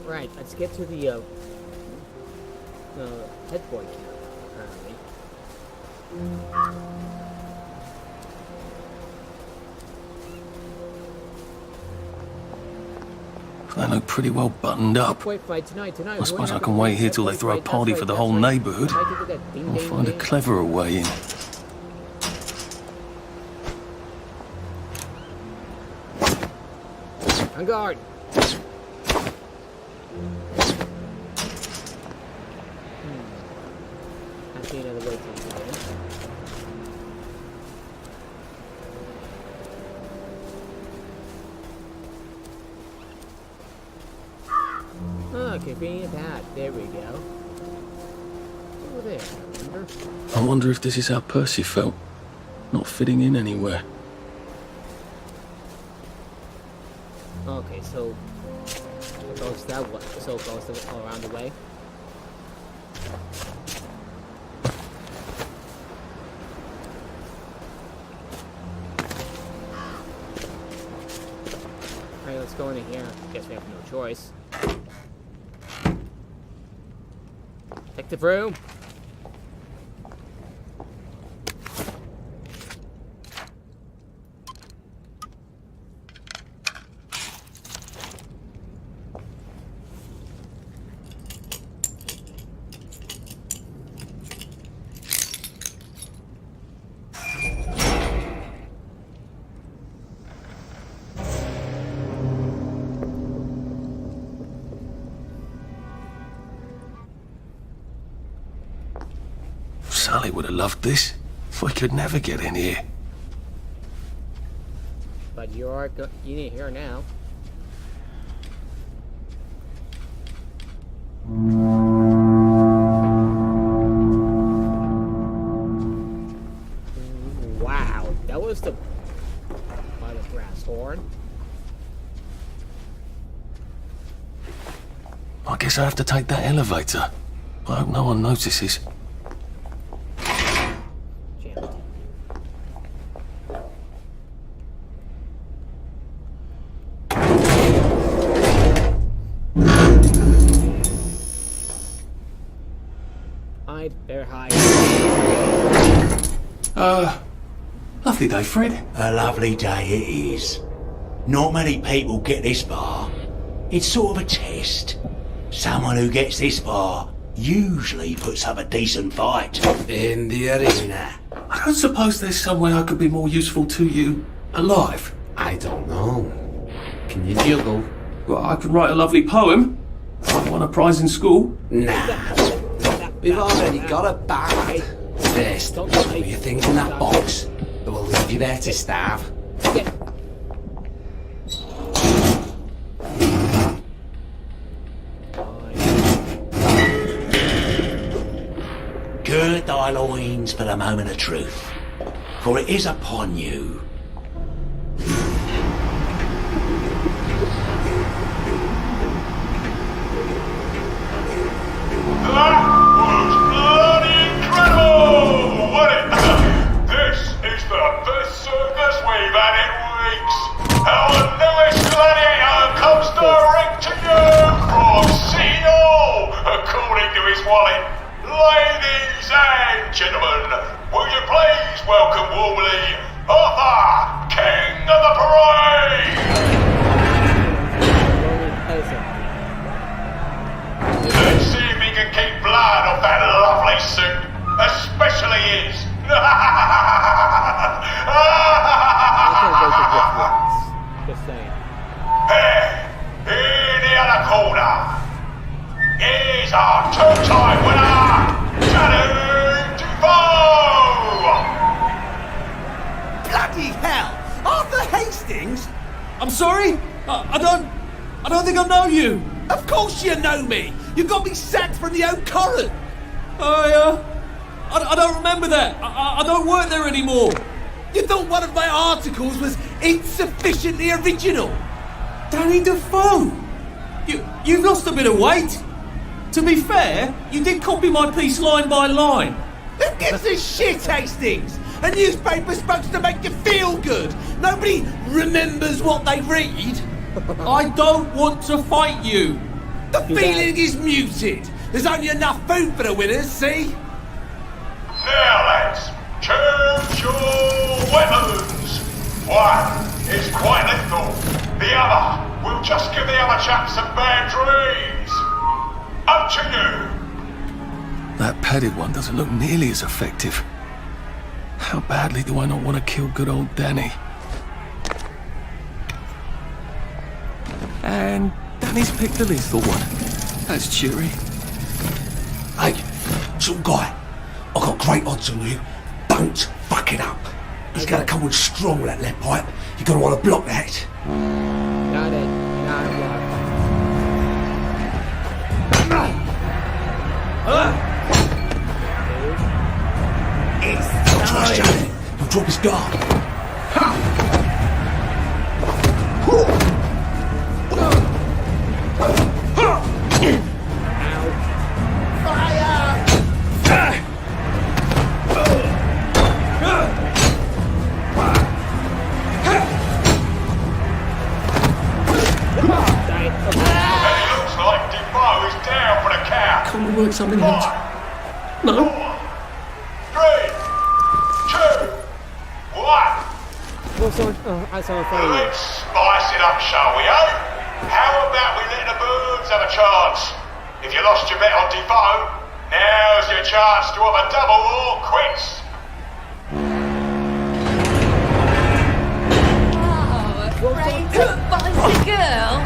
Right, let's get to the head boy camp, apparently. They look pretty well buttoned up. Wait, fight tonight. I suppose I can wait here till they throw a party for the whole neighbourhood. I'll find a cleverer way in. On guard. I see another way to do it. Oh, convenient pad. There we go. Over there, remember? I wonder if this is how Percy felt. Not fitting in anywhere. Okay, so it goes that way. So it goes around the way. Guess we have no choice. Detective room. Sally would have loved this. We could never get in here. But you need here now. Wow, that was the brass horn. I guess I have to take that elevator. I hope no one notices. They're high. Lovely day, Fred. A lovely day it is. Not many people get this far. It's sort of a test. Someone who gets this far usually puts up a decent fight. In the arena. I don't suppose there's some way I could be more useful to you alive. I don't know. Can you juggle? Well, I could write a lovely poem. I won a prize in school. Nah. We've already got a band. First, put your things in that box. But we'll leave you there to starve. Gird thy loins for the moment of truth, for it is upon you. Ladies and gentlemen, will you please welcome warmly Arthur, King of the Parade! Let's see if he can keep blood off that lovely suit, especially his. Just saying. Hey, in the other corner is our two-time winner, Danny Defoe! Bloody hell! Arthur Hastings? I'm sorry? I don't think I know you. Of course you know me. You got me sacked from the Oak Current. I don't remember that. I don't work there anymore. You thought one of my articles was insufficiently original? Danny Defoe! You've lost a bit of weight. To be fair, you did copy my piece line by line. Who gives a shit, Hastings? A newspaper's supposed to make you feel good. Nobody remembers what they read. I don't want to fight you. The feeling is muted. There's only enough food for the winners, see? Now lads, choose your weapons. One is quite lethal. The other will just give the other chap some bad dreams. Up to you. That padded one doesn't look nearly as effective. How badly do I not want to kill good old Danny? And Danny's picked the lethal one. That's cheery. Hey, some guy, I've got great odds on you. Don't fuck it up. He's gonna come on strong with that lead pipe. You're gonna want to block that. Got it. Don't trust Johnny. He'll drop his guard. something else? No? 3, 2, 1. What's on? I saw in front of you. Let's spice it up, shall we, eh? How about we let the birds have a chance? If you lost your bet on Defoe, now's your chance to have a double or quits. Great to find a girl.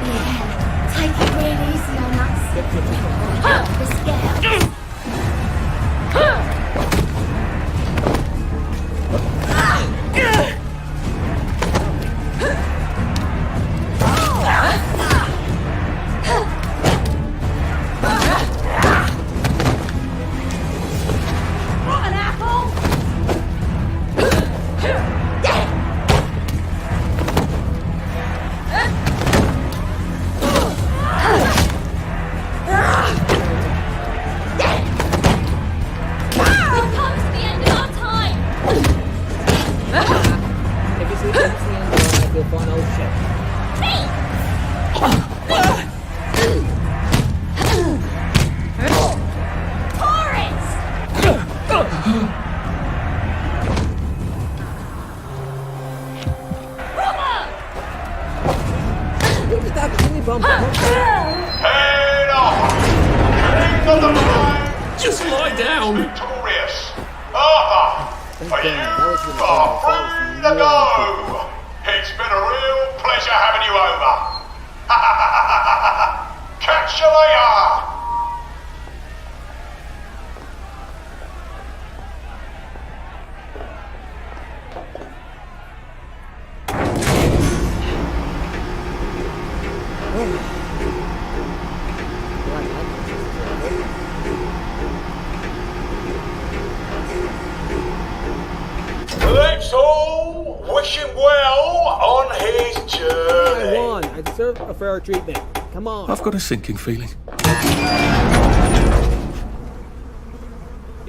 Yeah, take it real easy on that sippy. The scale. What an apple! Head off! King of the Mine! Just lie down! Victorious! Arthur! Are you free to go? It's been a real pleasure having you over. Catch you later! Let's all wish him well on his journey. I won. I deserve a fair treatment. Come on. I've got a sinking feeling.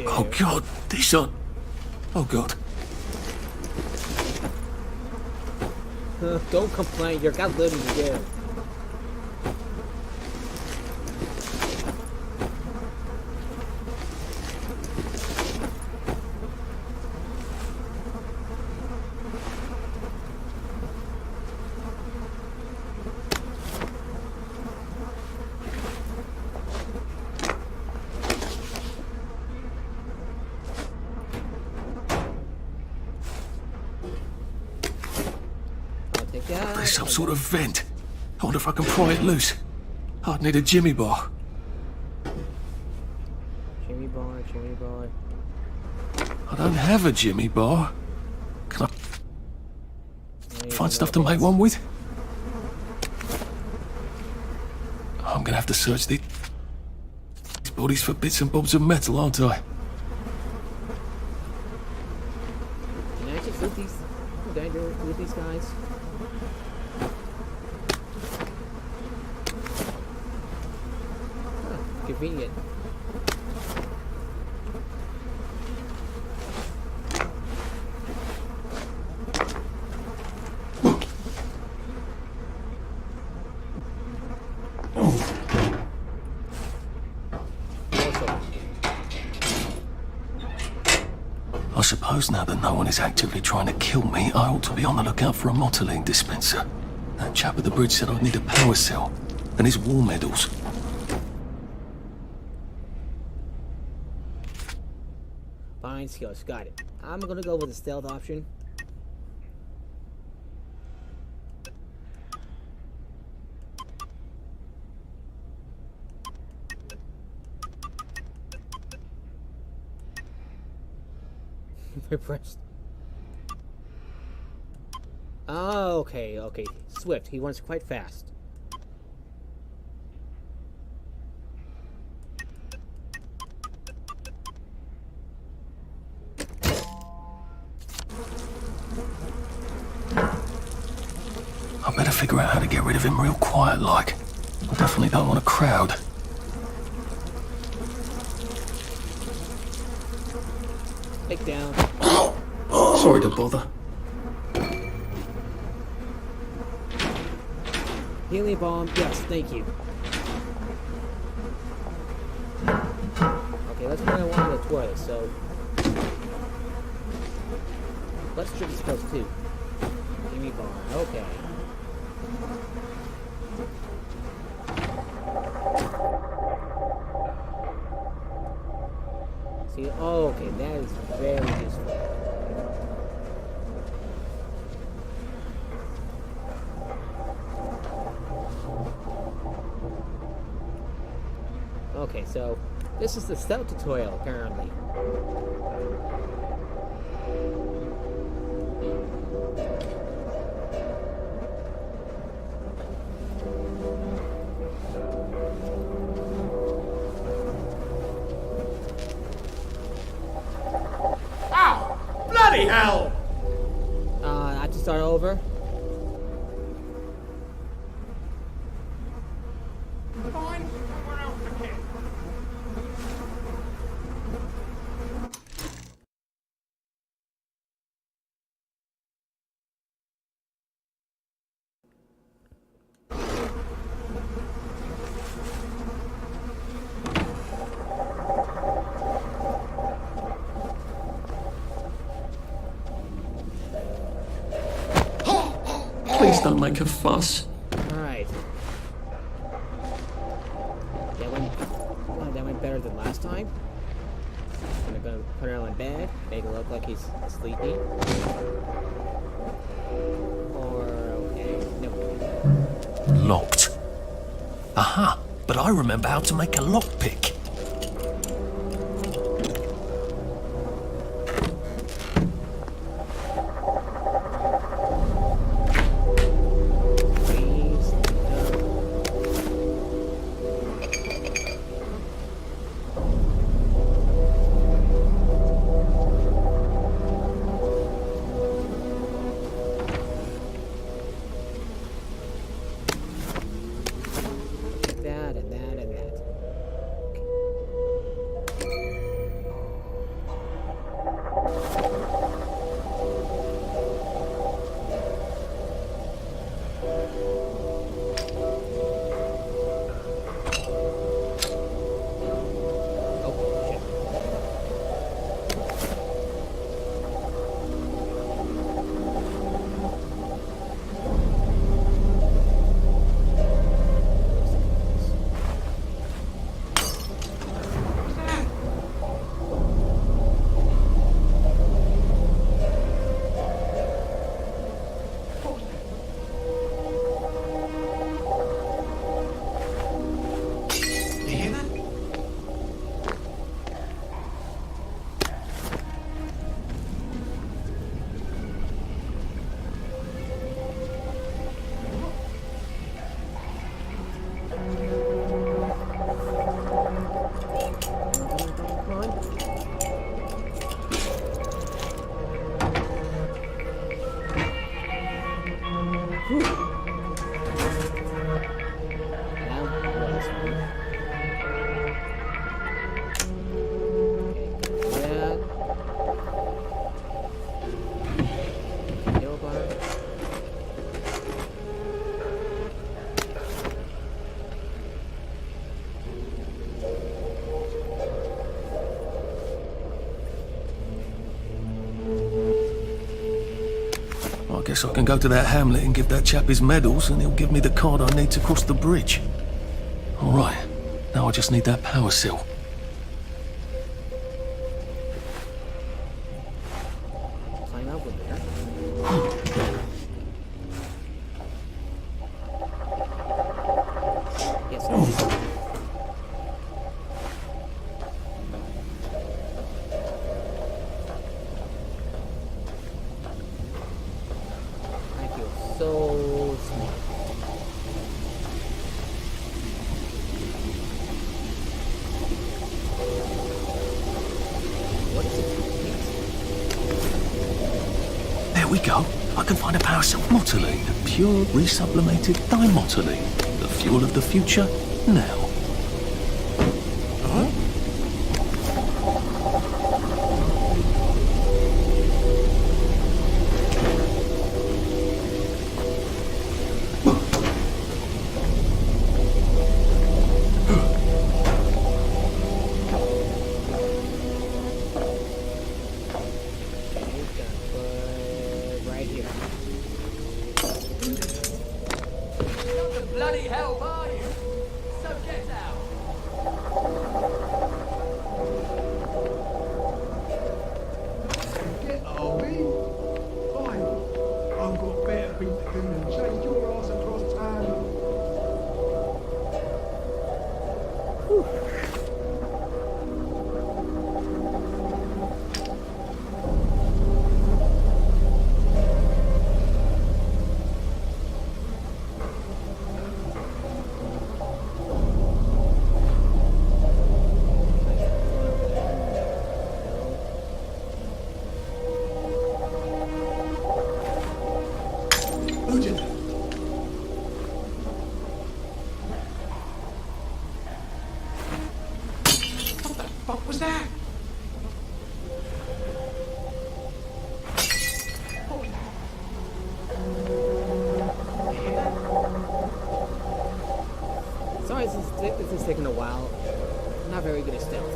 Oh God, these aren't... Oh God. Don't complain. You got living to do. There's some sort of vent. I wonder if I can pry it loose. I'd need a Jimmy bar. Jimmy bar, Jimmy bar. I don't have a Jimmy bar. Can I find stuff to make one with? I'm gonna have to search these bodies for bits and bobs of metal, aren't I? Can I just loot these? Can I loot these guys? Convenient. I suppose now that no one is actively trying to kill me, I ought to be on the lookout for a Motoline dispenser. That chap at the bridge said I'd need a power cell, and his war medals. Fine skills, got it. I'm gonna go with the stealth option. Repressed. Oh, okay, okay. Swift, he runs quite fast. I better figure out how to get rid of him real quiet like. I definitely don't want a crowd. Take down. Sorry to bother. Helium bomb, yes, thank you. that's what I want in the toilet, so... Let's trigger spells too. Give me bar. Okay. See, oh, okay, that is very useful. Okay, so this is the stealth tutorial, apparently. Ow! Bloody hell! I have to start over. Fine, somewhere else again. Please don't make a fuss. Alright. That went better than last time. I'm gonna put her on bed, make it look like he's sleeping. Or, okay, no. Locked. Aha! But I remember how to make a lockpick. That and that and that. Oh, shit. You hear that? I guess I can go to that hamlet and give that chap his medals, and he'll give me the card I need to cross the bridge. All right, now I just need that power cell. Climb over there. Yes. I feel so smart. What is it? There we go. I can find a power cell motoline, pure resublimated dimotoline. The fuel of the future, now. that? Sorry, this is taking a while. I'm not very good at stealth.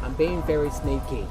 I'm being very sneaky.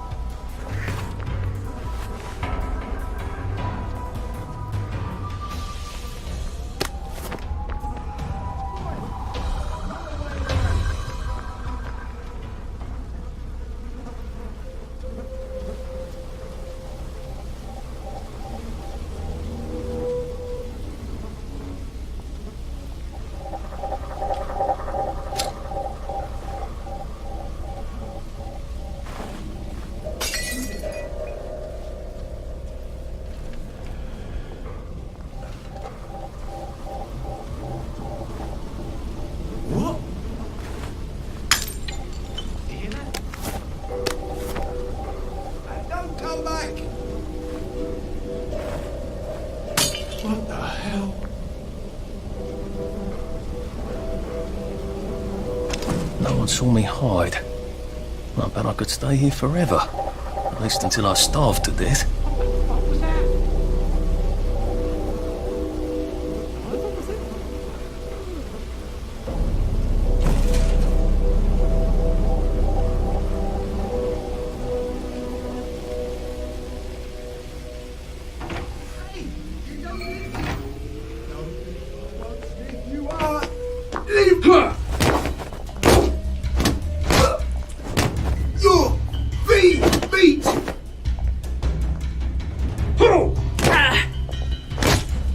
Don't come back! What the hell? No one saw me hide. I bet I could stay here forever. At least until I starved to death. What was that? You are! Leave her! Your feet beat!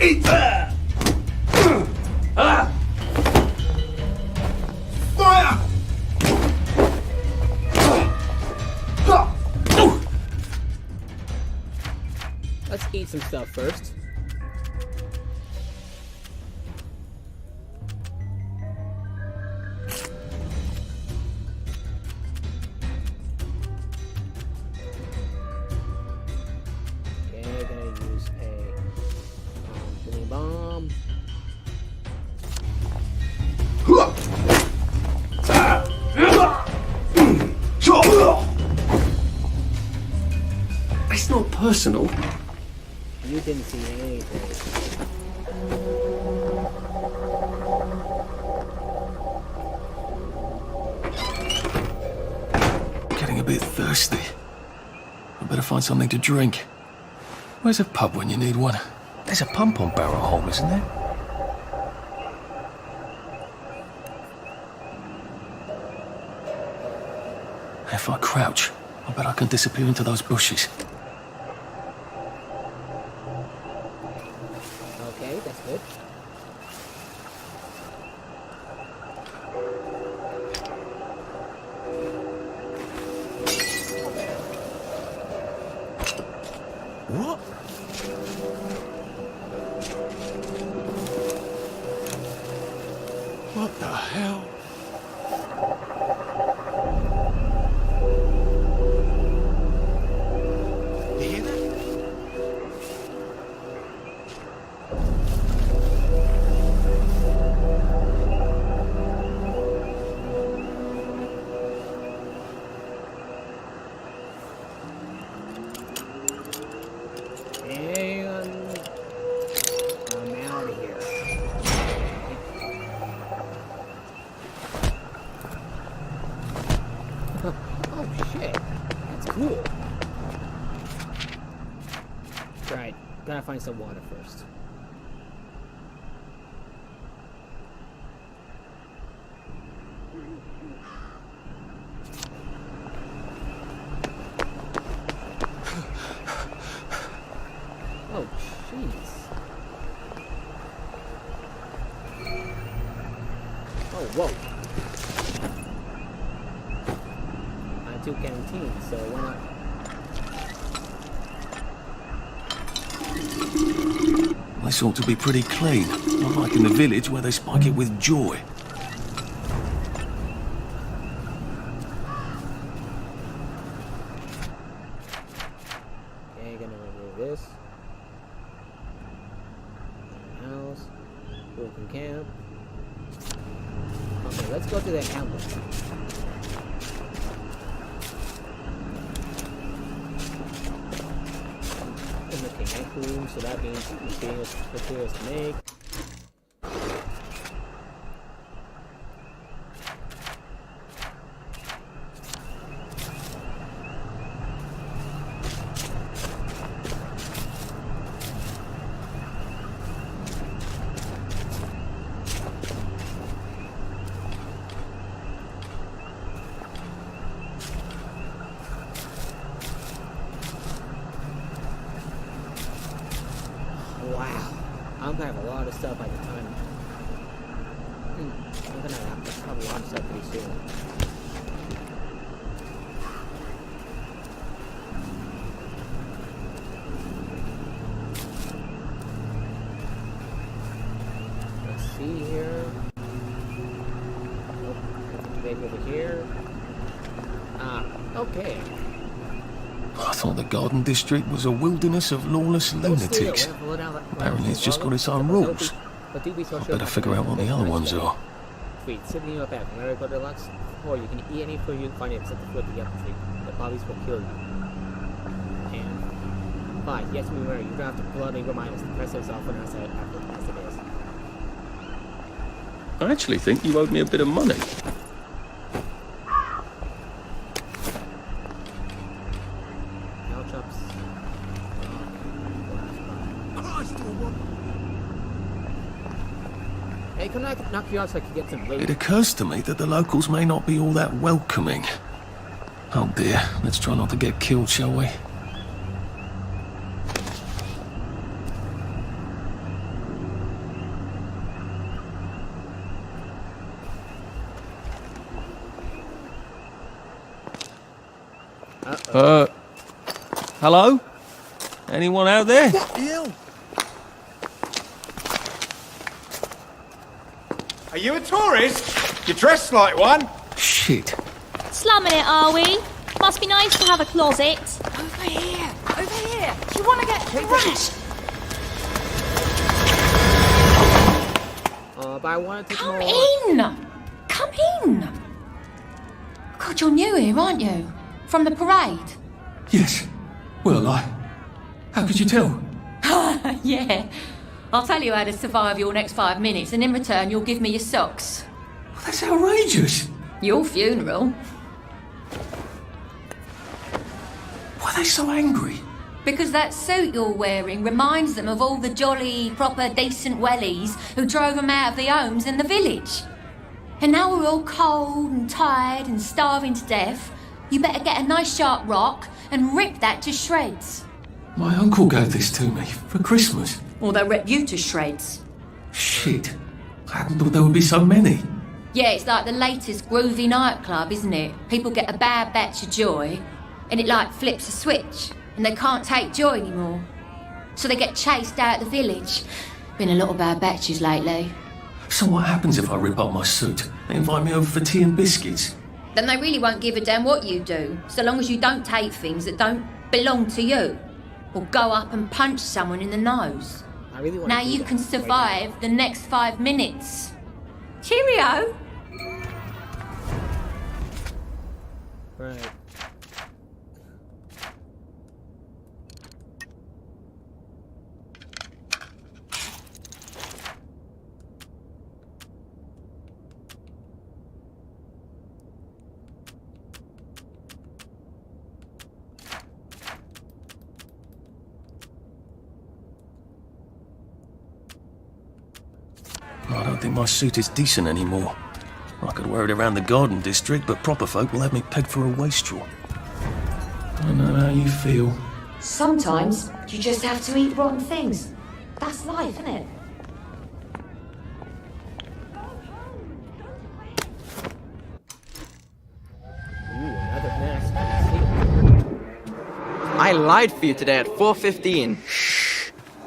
Eat her! Fire! Let's eat some stuff first. Okay, gonna use a mini bomb. It's not personal. You didn't see anything. Getting a bit thirsty. I better find something to drink. Where's a pub when you need one? There's a pump on Barrow Hole, isn't there? If I crouch, I bet I can disappear into those bushes. Okay, that's good. What? What the hell? You hear that? And I'm out of here. Oh shit, that's cool. Right, gotta find some water first. Oh, jeez. Oh, whoa. I do canteen, so why not? place ought to be pretty clean. Not like in the village where they spike it with joy. Okay, gonna remove this. House. Broken camp. Okay, let's go to the hamlet. Room, so that means materials to make. I'm gonna have a lot of stuff by the time. I'm gonna have a lot of stuff pretty soon. Let's see here. Oh, big over here. Ah, okay. I thought the Garden District was a wilderness of lawless lunatics. Apparently it's just got its own rules. I better figure out what the other ones are. Sweet, sitting in your bed, Mary go deluxe, or you can eat any food you find except the food the upper tree. The bodies will kill you. And 5. Yes, Mary, you don't have to bloody remind us to press us off when I said as it is. I actually think you owed me a bit of money. Hey, can I knock you out so I can get some loot? It occurs to me that the locals may not be all that welcoming. Oh dear, let's try not to get killed, shall we? Hello? Anyone out there? What the hell? Are you a tourist? You're dressed like one. Shit. Slumming it, are we? Must be nice to have a closet. Over here! Over here! Do you want to get thrashed? But I wanted to Come in! Come in! God, you're new here, aren't you? From the parade? Yes. Well, how could you tell? Yeah. I'll tell you how to survive your next 5 minutes, and in return, you'll give me your socks. That's outrageous. Your funeral. Why are they so angry? Because that suit you're wearing reminds them of all the jolly, proper, decent wellies who drove them out of their homes in the village. And now we're all cold and tired and starving to death. You better get a nice sharp rock and rip that to shreds. My uncle gave this to me for Christmas. Or they'll rip you to shreds. Shit. I hadn't thought there would be so many. Yeah, it's like the latest groovy nightclub, isn't it? People get a bad batch of joy, and it like flips a switch, and they can't take joy anymore. So they get chased out of the village. Been a lot of bad batches lately. So what happens if I rip up my suit? They invite me over for tea and biscuits. Then they really won't give a damn what you do, so long as you don't take things that don't belong to you. Or go up and punch someone in the nose. I really want now you can survive the next 5 minutes. Cheerio! Right. I don't think my suit is decent anymore. I could wear it around the Garden District, but proper folk will have me pegged for a wastrel. I know how you feel. Sometimes you just have to eat rotten things. That's life, isn't it? I lied for you today at 4:15.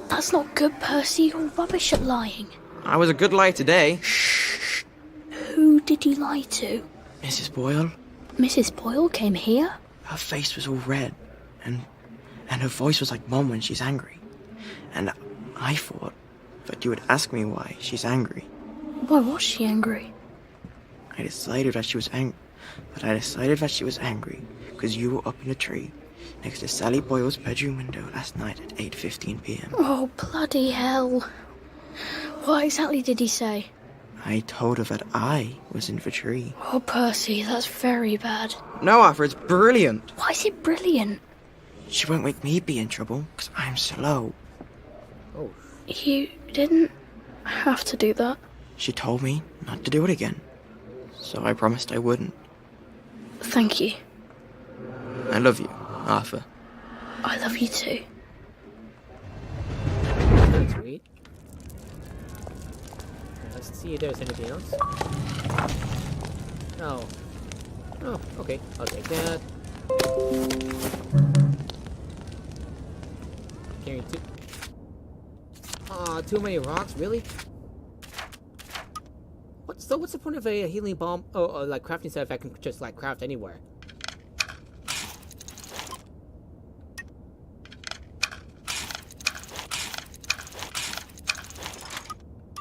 That's not good, Percy. You're rubbish at lying. I was a good liar today. Who did you lie to? Mrs. Boyle, Mrs. Boyle came here? her face was all red, and her voice was like Mom when she's angry. And I thought that you would ask me why she's angry. Why was she angry? I decided that she was angry because you were up in a tree next to Sally Boyle's bedroom window last night at 8:15 p.m. Oh, bloody hell. What exactly did he say? I told her that I was in the tree. Oh, Percy, that's very bad. No, Arthur, it's brilliant. Why is it brilliant? She won't make me be in trouble because I'm slow. Oh. You didn't have to do that. She told me not to do it again, so I promised I wouldn't. Thank you. I love you, Arthur. I love you too. That's sweet. Let's see if there's anything else. No. Oh, okay. I'll take that. Carrying two. Too many rocks, really? What's the point of a healing bomb? Oh, like crafting set if I can just like craft anywhere?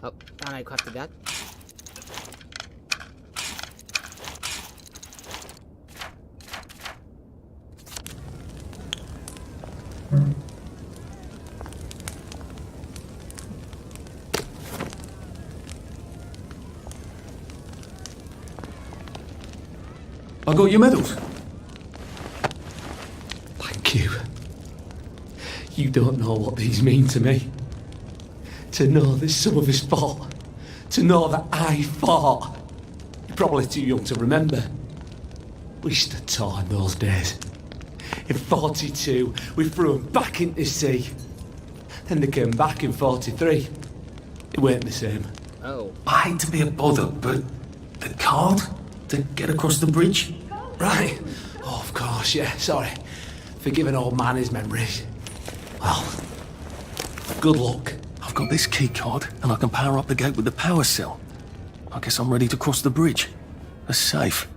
Oh, thought I crafted that. I got your medals. Thank you. You don't know what these mean to me. To know that some of us fought. To know that I fought. You're probably too young to remember. We stood tall in those days. In 42, we threw them back into the sea. Then they came back in 43. It weren't the same. Oh. I hate to be a bother, but the card to get across the bridge? Right. Oh, of course, yeah, sorry. Forgive an old man his memories. Well, good luck. I've got this key card, and I can power up the gate with the power cell. I guess I'm ready to cross the bridge. A safe.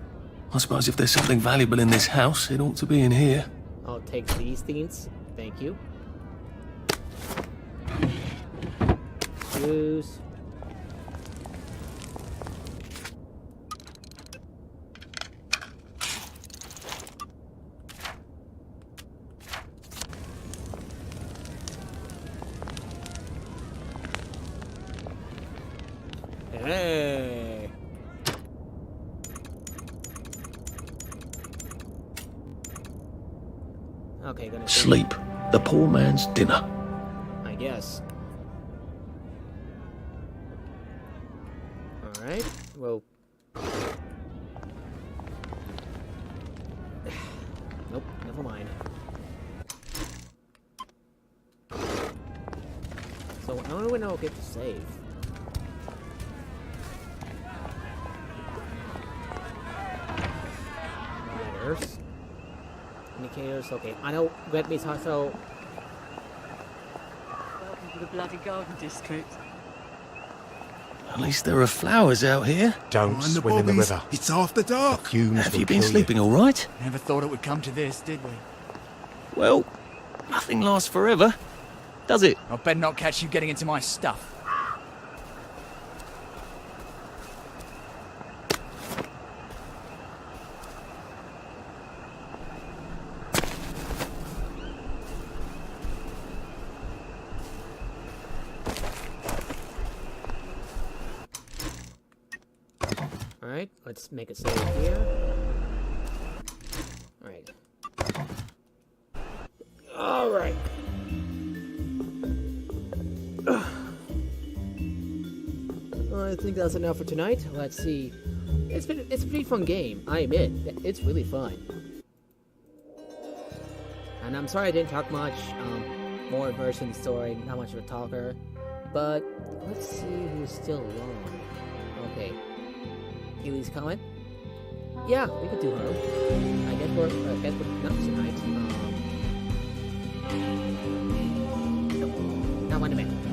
I suppose if there's something valuable in this house, it ought to be in here. I'll take these things. Thank you. Juice. Hey. Okay, gonna Sleep. The poor man's dinner. I guess. Alright, well. Nope, never mind. So, I don't know when I'll get to save. Letters. Indicators, okay. I know Red Meat's so. Welcome to the bloody garden district. At least there are flowers out here. Don't swim in the river. It's after dark. The fumes Have will you been kill sleeping all right? Never thought it would come to this, did we? Well, nothing lasts forever, does it? I better not catch you getting into my stuff. Alright, let's make a save here. Alright. Alright. I think that's enough for tonight. Let's see. It's a pretty fun game, I admit. It's really fun. And I'm sorry I didn't talk much. More immersion in the story, not much of a talker. But let's see who's still along. Okay. Haley's coming. Yeah, we could do her. I guess we're not tonight. Now, wait a minute.